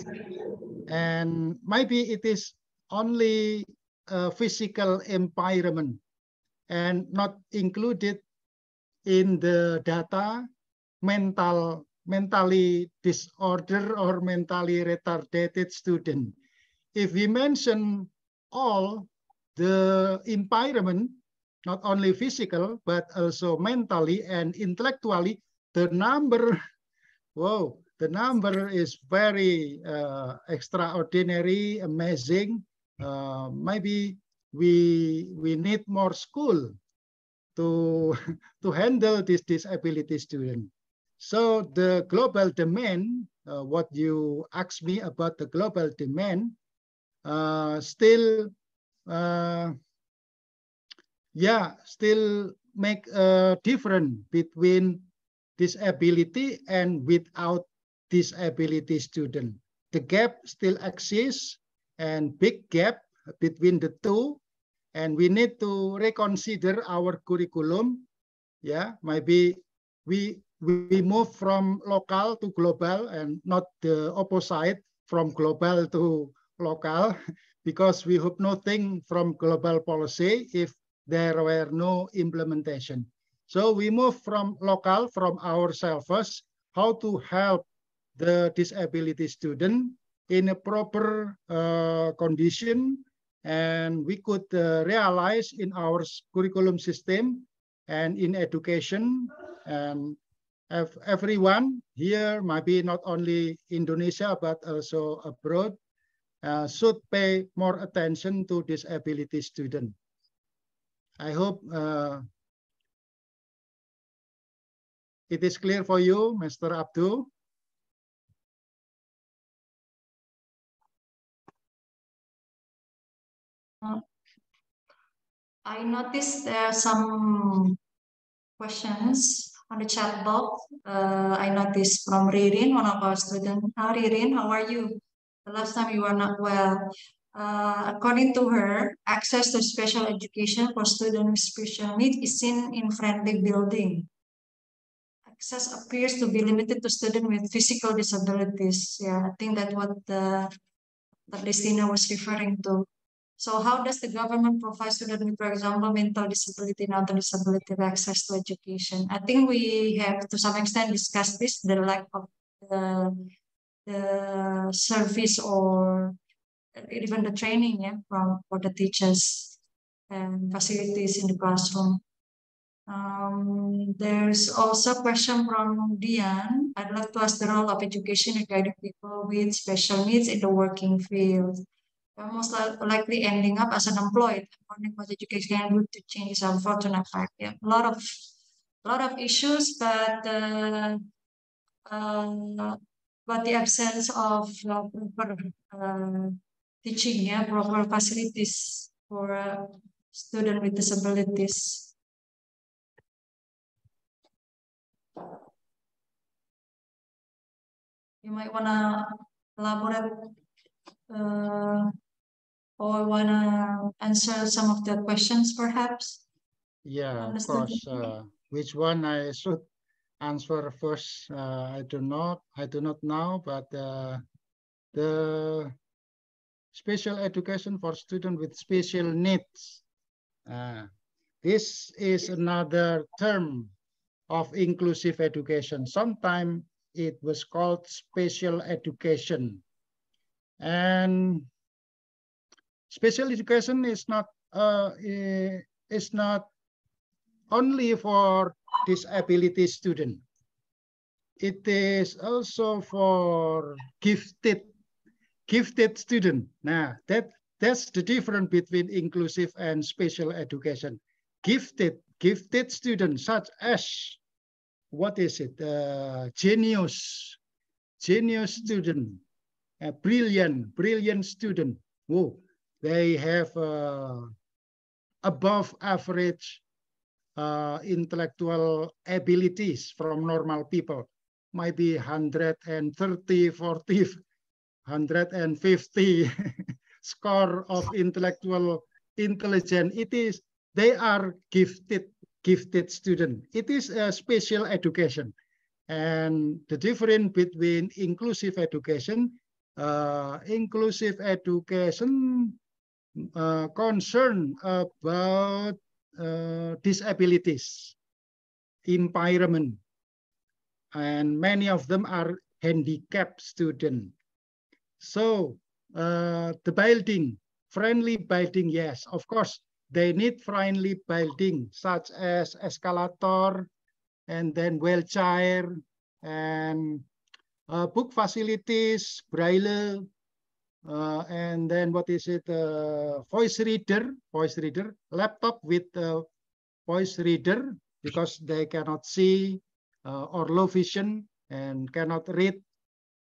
And maybe it is only a physical environment and not included in the data mentally disorder or mentally retarded student. If we mention all the environment, not only physical, but also mentally and intellectually, the number, whoa, the number is very extraordinary, amazing. Maybe we need more school to handle this disability student. So the global demand, what you asked me about the global demand, still make a difference between disability and without disability student. The gap still exists, and big gap between the two, and we need to reconsider our curriculum. Yeah, maybe we move from local to global and not the opposite, from global to local, because we hope nothing from global policy if there were no implementation. So we move from local, from ourselves, how to help the disability student in a proper condition, and we could realize in our curriculum system and in education, and everyone here, maybe not only Indonesia, but also abroad, should pay more attention to disability students. I hope it is clear for you, Mr. Abdul.
I noticed there are some questions on the chat box. I noticed from Ririn, one of our students. Ririn, how are you? The last time you were not well. According to her, access to special education for students with special needs is seen in friendly building. Access appears to be limited to students with physical disabilities. Yeah, I think that's what Destina was referring to. So how does the government provide students with, for example, mental disability and other disability access to education? I think we have to some extent discussed this, the lack of the service or even the training, yeah, for the teachers and facilities in the classroom. There's also a question from Dian. I'd like to ask the role of education in guiding people with special needs in the working field. We're most likely ending up as unemployed. According to education group to change is unfortunate fact. Yeah, a lot of issues, but the absence of proper teaching, yeah, proper facilities for students with disabilities. You might want to elaborate or want to answer some of the questions, perhaps?
Yeah, of course. Which one I should answer first? I do not know, but the special education for students with special needs. This is another term of inclusive education. Sometimes it was called special education. And special education is not only for disability students. It is also for gifted student. Now that's the difference between inclusive and special education. Gifted students such as, what is it? Genius student, brilliant student. Whoa, they have above average intellectual abilities from normal people, maybe 130, 40, 150 score of intellectual intelligence. They are gifted student. It is a special education. And the difference between inclusive education concern about disabilities, impairment, and many of them are handicapped students. So the building, friendly building, yes, of course, they need friendly building such as escalator, and then wheelchair, and book facilities, braille, and then what is it? Voice reader, laptop with voice reader, because they cannot see or low vision and cannot read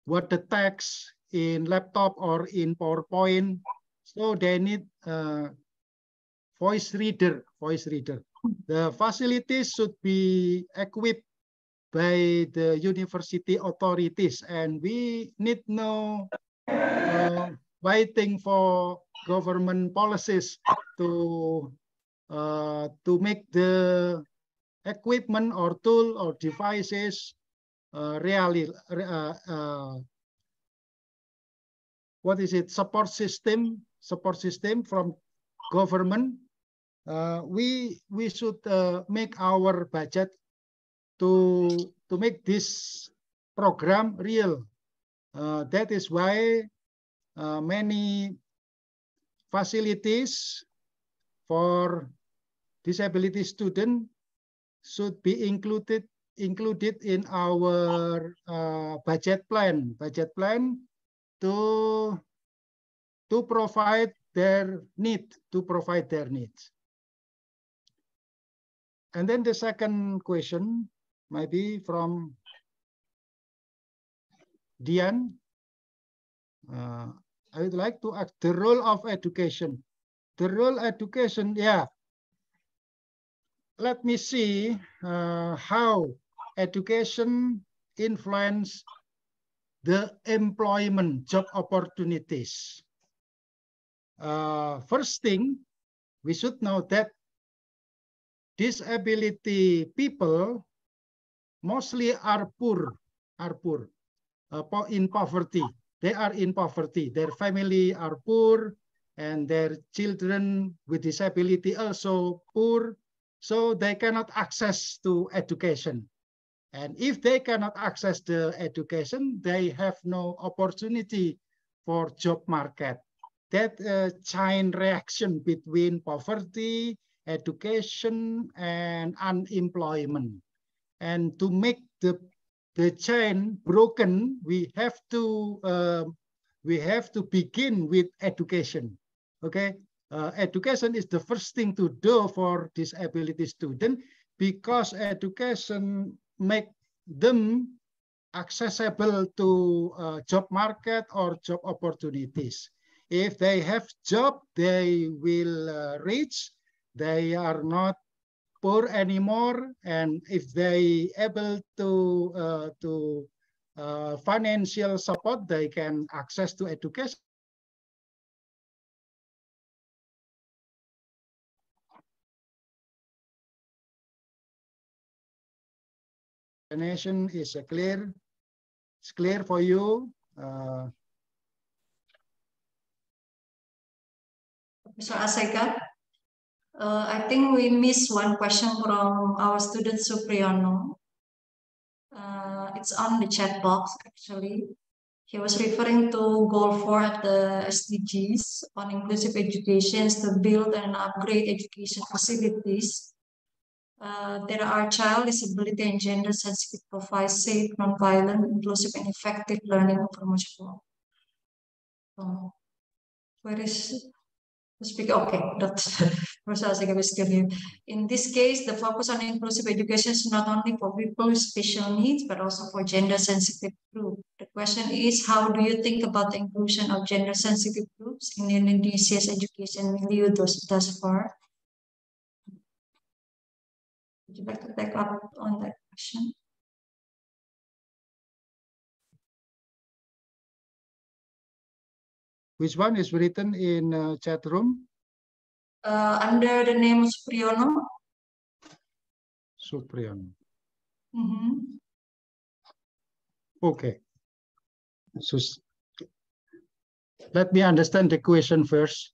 what the text in laptop or in PowerPoint. So they need voice reader. The facilities should be equipped by the university authorities, and we need no waiting for government policies to make the equipment or tool or devices what is it, support system from government. We should make our budget to make this program real. That is why many facilities for disability students should be included in our budget plan to provide their needs. And then the second question might be from Dian. I would like to ask the role of education. The role education, yeah. Let me see how education influence the employment, job opportunities. First thing, we should know that disability people mostly are poor, in poverty. They are in poverty. Their family are poor, and their children with disability also poor, so they cannot access to education. And if they cannot access the education, they have no opportunity for job market. That chain reaction between poverty, education, and unemployment. And to make the chain broken, we have to begin with education. Okay, education is the first thing to do for disability students, because education make them accessible to job market or job opportunities. If they have job, they will reach. They are not poor anymore, and if they able to financial support, they can access to education. Explanation is clear. It's clear for you.
Mr. Aseka, I think we missed one question from our student Supriyono. It's on the chat box, actually. He was referring to goal 4 of the SDGs on inclusive education to build and upgrade education facilities. There are child disability and gender sensitive provide safe, non-violent, inclusive, and effective learning promotion. Where is the speaker? Okay, that's still here. In this case, the focus on inclusive education is not only for people with special needs, but also for gender sensitive groups. The question is, how do you think about the inclusion of gender sensitive groups in Indonesia's education milieu thus far? Would you like to back up on that question?
Which one is written in chat room?
Under the name of Supriyono.
Supriyono.
Mm-hmm.
Okay. So let me understand the question first.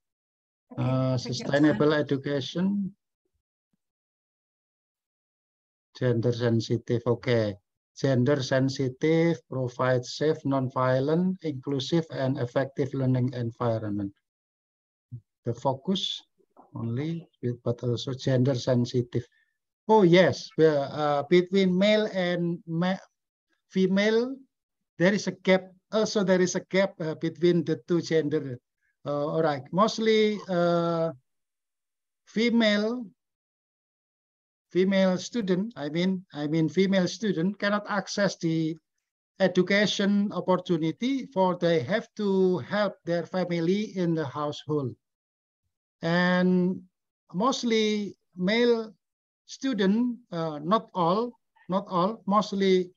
Sustainable education. Gender sensitive. Okay. Gender sensitive, provide safe, non-violent, inclusive, and effective learning environment. The focus only, but also gender sensitive. Oh yes, between male and female, there is a gap. Also, there is a gap between the two gender. All right, mostly female student, I mean female student cannot access the education opportunity, for they have to help their family in the household. And mostly male student, not all, not all, mostly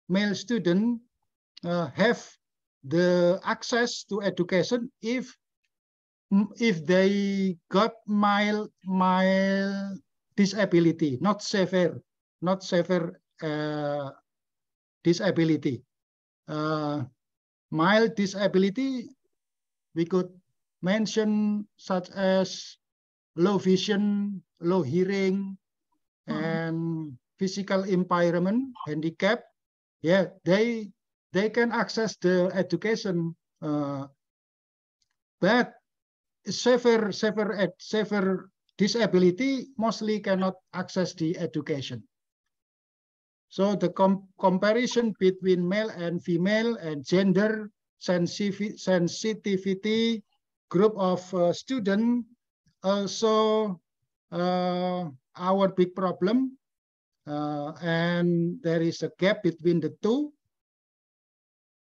male students have the access to education if they got mild disability, not severe disability. Mild disability, we could mention such as low vision, low hearing, and physical impairment, handicap. Yeah, they can access the education, but severe disability mostly cannot access the education. So the comparison between male and female and gender sensitivity group of students also our big problem, and there is a gap between the two,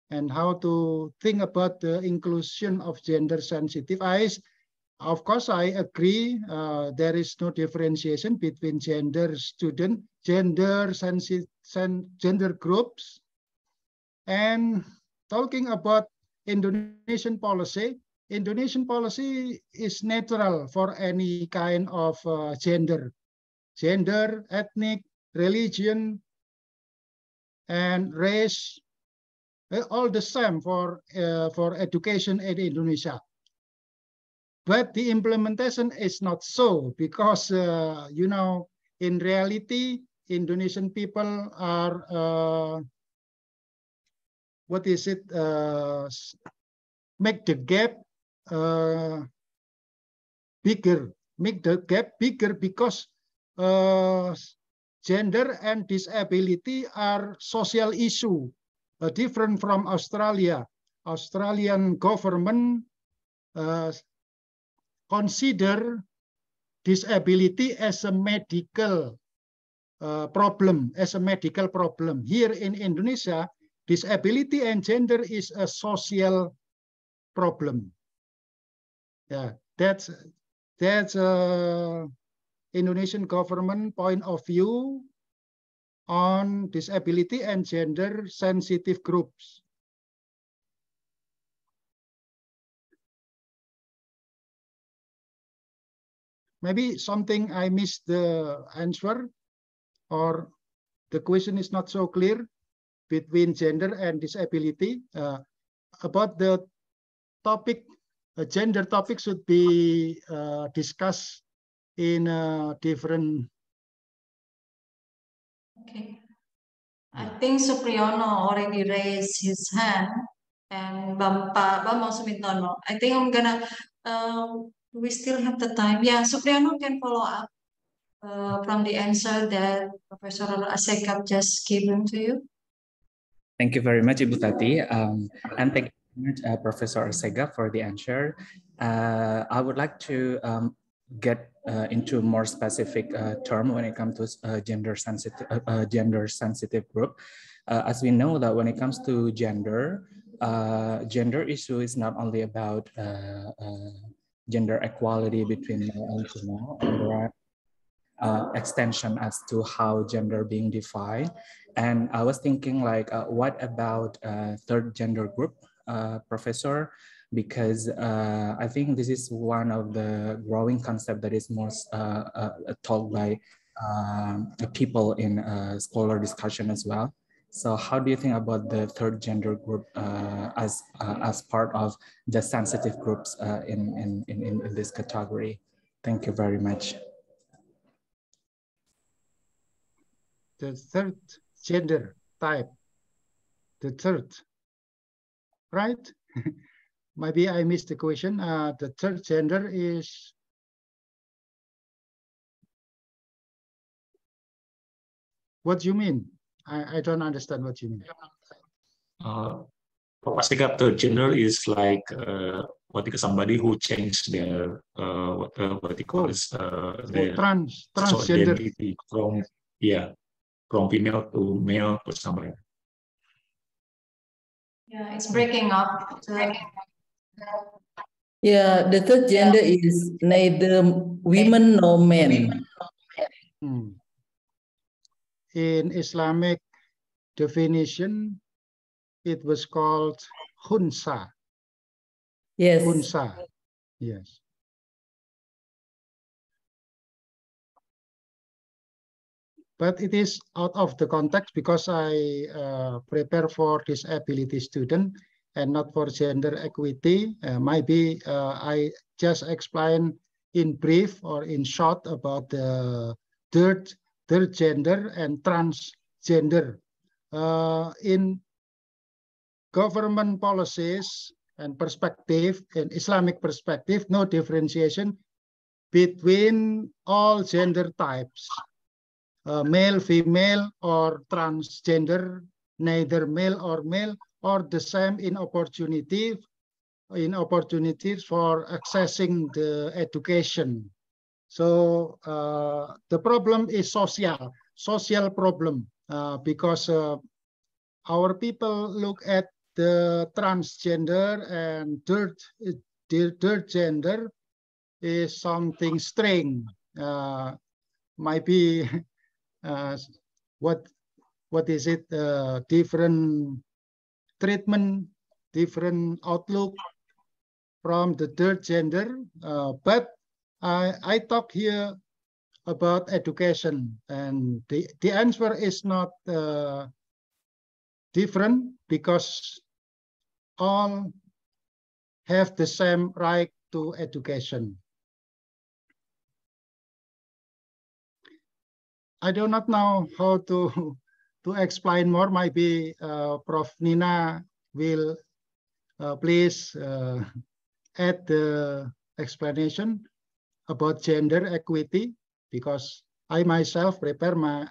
and how to think about the inclusion of gender sensitive. Of course, I agree. There is no differentiation between gender groups. And talking about Indonesian policy is neutral for any kind of gender, ethnic, religion, and race. All the same for education in Indonesia. But the implementation is not so, because you know, in reality, Indonesian people are make the gap bigger, because gender and disability are social issue, different from Australia. Australian government consider disability as a medical problem, Here in Indonesia, disability and gender is a social problem. Yeah, that's Indonesian government point of view on disability and gender sensitive groups. Maybe something I missed the answer, or the question is not so clear between gender and disability. About the topic, gender topic should be discussed in a different.
Okay. I think Supriyono already raised his hand, and Bambang Sumintono. I think I'm gonna, we still have the time. Yeah, Supriyono can follow up from the answer that Professor Assegaf just given to you.
Thank you very much, Ibu Tati. And thank you very much, Professor Assegaf, for the answer. I would like to get into more specific term when it comes to gender sensitive group. As we know that when it comes to gender issue is not only about gender equality between male and female, and there are extension as to how gender being defined. And I was thinking, like, what about third gender group, Professor? Because I think this is one of the growing concept that is most taught by people in scholar discussion as well. So how do you think about the third gender group as part of the sensitive groups in this category? Thank you very much.
The third gender type, the third, right? Maybe I missed the question. The third gender is, what do you mean? I don't understand what you mean.
Assegaf, third gender is like somebody who changed their their
transgender
identity from female to male or something.
Yeah, it's breaking up.
Yeah, the third gender is neither women nor men.
in Islamic definition, it was called hunsa.
Yes.
Hunsa, yes. But it is out of the context because I prepare for disability student and not for gender equity. Maybe I just explain in brief or in short about the third gender and transgender. In government policies and perspective, in Islamic perspective, no differentiation between all gender types. Male, female, or transgender, neither male or male, or the same in opportunities for accessing the education. So the problem is social problem, because our people look at the transgender and third gender is something strange. Might be what is it? Different treatment, different outlook from the third gender. But I talk here about education, and the answer is not different because all have the same right to education. I do not know how to explain more. Maybe Prof. Nina will please add the explanation about gender equity, because I myself prepare my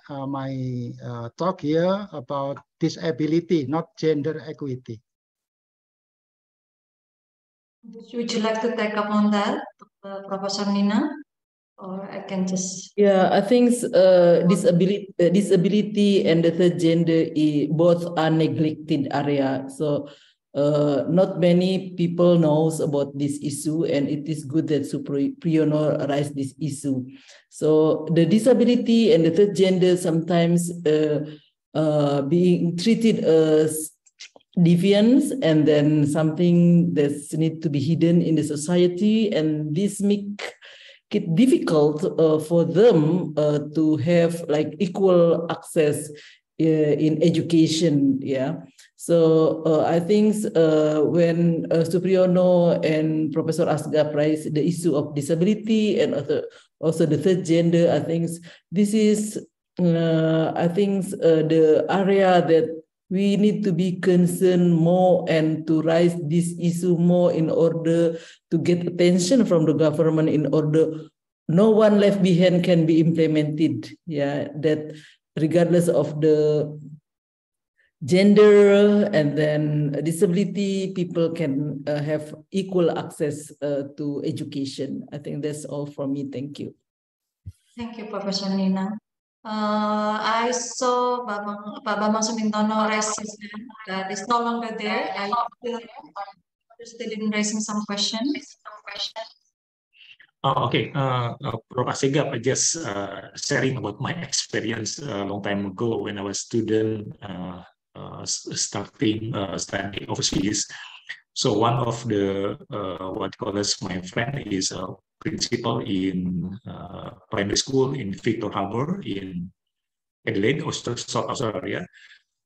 talk here about disability, not gender equity.
Would you like to take up on that, Professor Nina? Or I can just...
Yeah, I think disability and the third gender both are neglected area. So not many people knows about this issue, and it is good that Supriyono raised this issue. So the disability and the third gender sometimes being treated as deviance, and then something that's need to be hidden in the society, and this make it difficult for them to have like equal access in education. Yeah. So I think when Supriyono and Professor Asgaf raised the issue of disability and also the third gender, I think this is the area that we need to be concerned more and to raise this issue more in order to get attention from the government, in order no one left behind can be implemented. Yeah, that regardless of the gender and then disability, people can have equal access to education. I think that's all from me. Thank you.
Thank you, Professor Nina. I saw Pak Bambang Sumintono raise his hand that is no longer there. I feel interested in raising some questions.
Okay, Prof. Asegaf, I just sharing about my experience a long time ago when I was student starting studying overseas. So one of the what call as my friend is a principal in primary school in Victor Harbor in Adelaide, South Australia.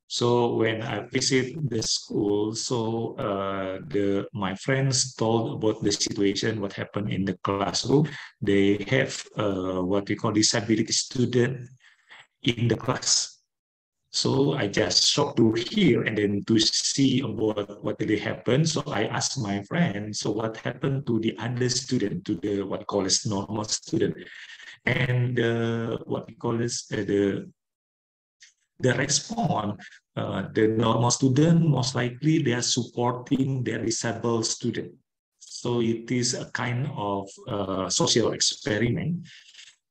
So when I visit the school, so my friends told about the situation, what happened in the classroom. They have what we call disability student in the class. So I just shocked to hear and then to see about what really happened. So I asked my friend, so what happened to the other student, to the what we call as normal student, and what we call as the response, the normal student, most likely they are supporting their disabled student. So it is a kind of social experiment.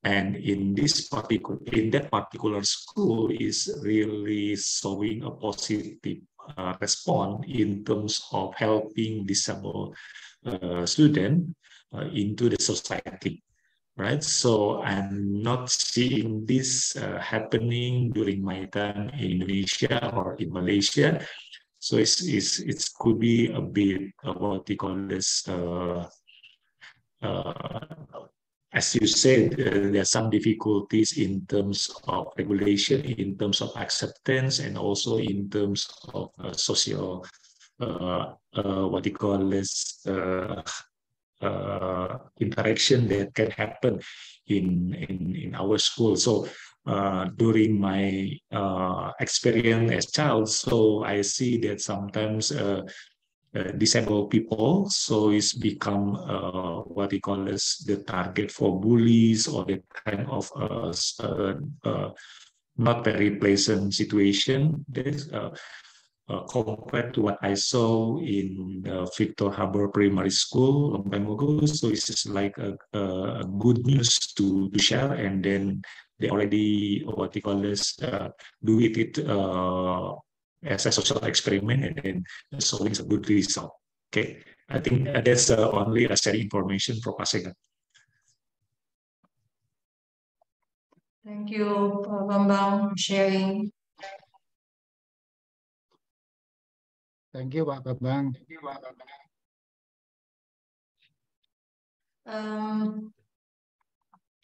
And in that particular school is really showing a positive response in terms of helping disabled students into the society. right? So I'm not seeing this happening during my time in Indonesia or in Malaysia. So it could be a bit what we call this. As you said, there are some difficulties in terms of regulation, in terms of acceptance, and also in terms of social, what you call this, interaction that can happen in our school. So during my experience as child, so I see that sometimes disabled people, so it's become what we call as the target for bullies or the kind of not very pleasant situation. This compared to what I saw in Victor Harbor Primary School long time ago. So it's just like a good news to share, and then they already what they call this do it as a social experiment, and then showing a good result. Okay, I think that's only a sharing information from Asega.
Thank you, Pak Bambang, for sharing.
Thank you, Pak Bambang.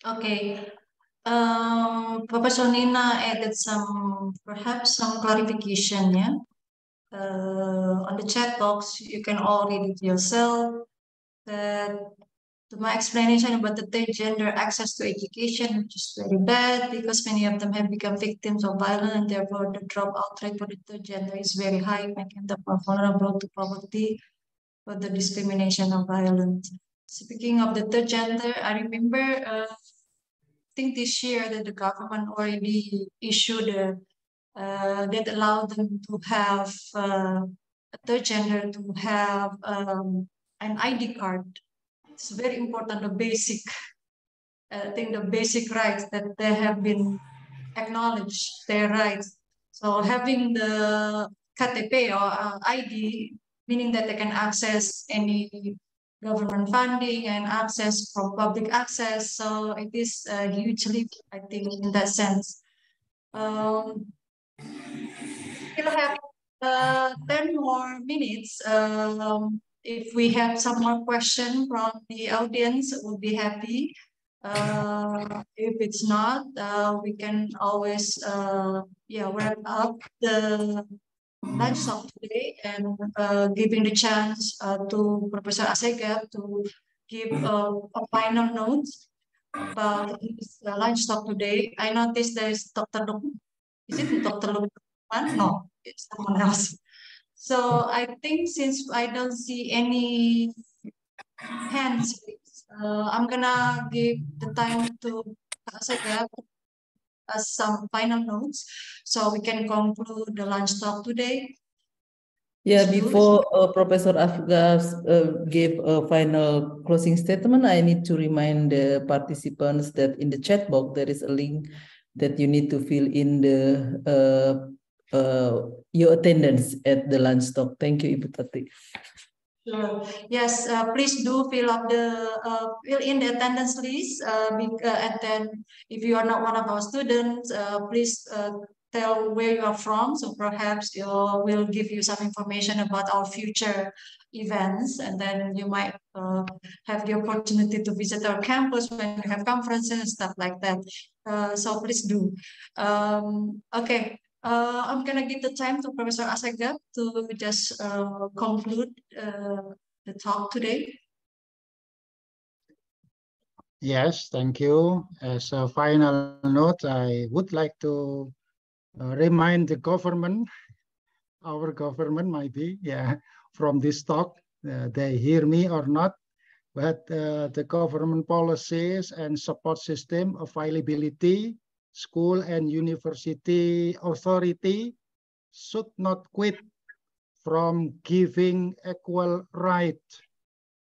Okay. Professor Nina added perhaps some clarification, yeah. On the chat box, you can all read it yourself. To my explanation about the third gender access to education, which is very bad because many of them have become victims of violence, and therefore the dropout rate for the third gender is very high, making them more vulnerable to poverty or the discrimination of violence. Speaking of the third gender, I remember I think this year that the government already issued that allowed them to have a third gender to have an ID card. It's very important, the basic, I think the basic rights that they have been acknowledged, their rights. So having the KTP or ID, meaning that they can access any government funding and access from public access. So it is a huge leap, I think, in that sense. We'll have 10 more minutes. If we have some more questions from the audience, we'll be happy. If it's not, we can always wrap up the lunch talk today and giving the chance to Professor Asega to give a final note about his lunch talk today. I noticed there is Dr. Lukman. Is it Dr. Lukman? No, it's someone else. So I think since I don't see any hands, I'm gonna give the time to Asega as some final notes so we can conclude the lunch talk today.
Yeah, before Professor Afgas gave a final closing statement, I need to remind the participants that in the chat box, there is a link that you need to fill in your attendance at the lunch talk. Thank you, Ibu Tati.
Sure. Yes, please do fill in the attendance list. And then if you are not one of our students, please tell where you are from. So perhaps we'll give you some information about our future events, and then you might have the opportunity to visit our campus when we have conferences and stuff like that. So please do. Okay. I'm gonna give the time to Professor Asega to just conclude the talk today.
Yes, thank you. As a final note, I would like to remind the government, our government might be, from this talk, they hear me or not, but the government policies and support system availability, school and university authority should not quit from giving equal right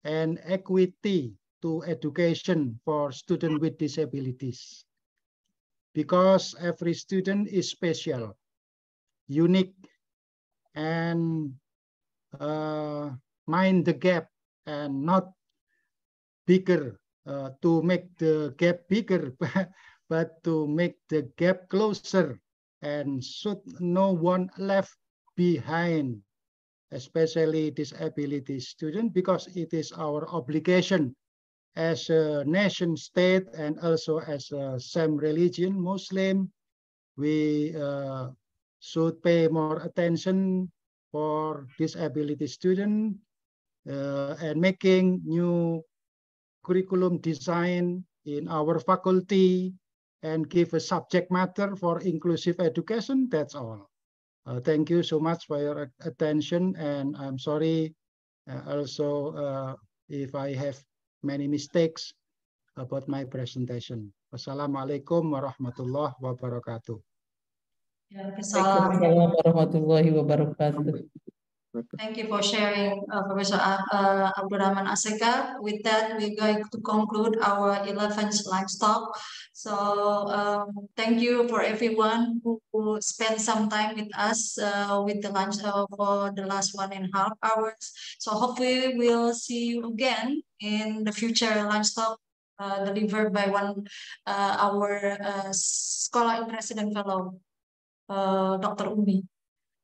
and equity to education for students with disabilities. Because every student is special, unique, and mind the gap and not bigger to make the gap bigger, but to make the gap closer, and should no one left behind, especially disability students, because it is our obligation as a nation state and also as a same religion, Muslim. We should pay more attention for disability students and making new curriculum design in our faculty and give a subject matter for inclusive education. That's all. Thank you so much for your attention, and I'm sorry also if I have many mistakes about my presentation. Wassalamualaikum warahmatullahi wabarakatuh.
Waalaikumsalam warahmatullahi wabarakatuh.
Thank you for sharing, Professor Abdurrahman Assegaf. With that, we're going to conclude our 11th lunch talk. So thank you for everyone who spent some time with us with the lunch for the last 1.5 hours. So hopefully we'll see you again in the future lunch talk delivered by our Scholar in Residence Fellow, Dr. Umi,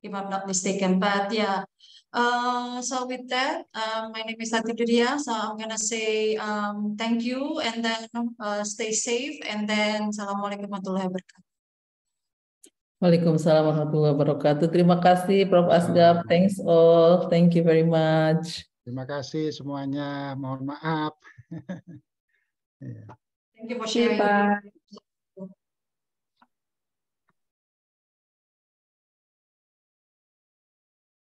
if I'm not mistaken. But yeah, so with that, my name is Tati Duria. So I'm gonna say thank you, and then stay safe, and then Assalamualaikum warahmatullahi wabarakatuh.
Waalaikumsalam warahmatullahi wabarakatuh. Terima kasih Prof. Asgaf. Thanks all. Thank you very much.
Terima kasih semuanya. Mohon maaf.
Thank you for sharing.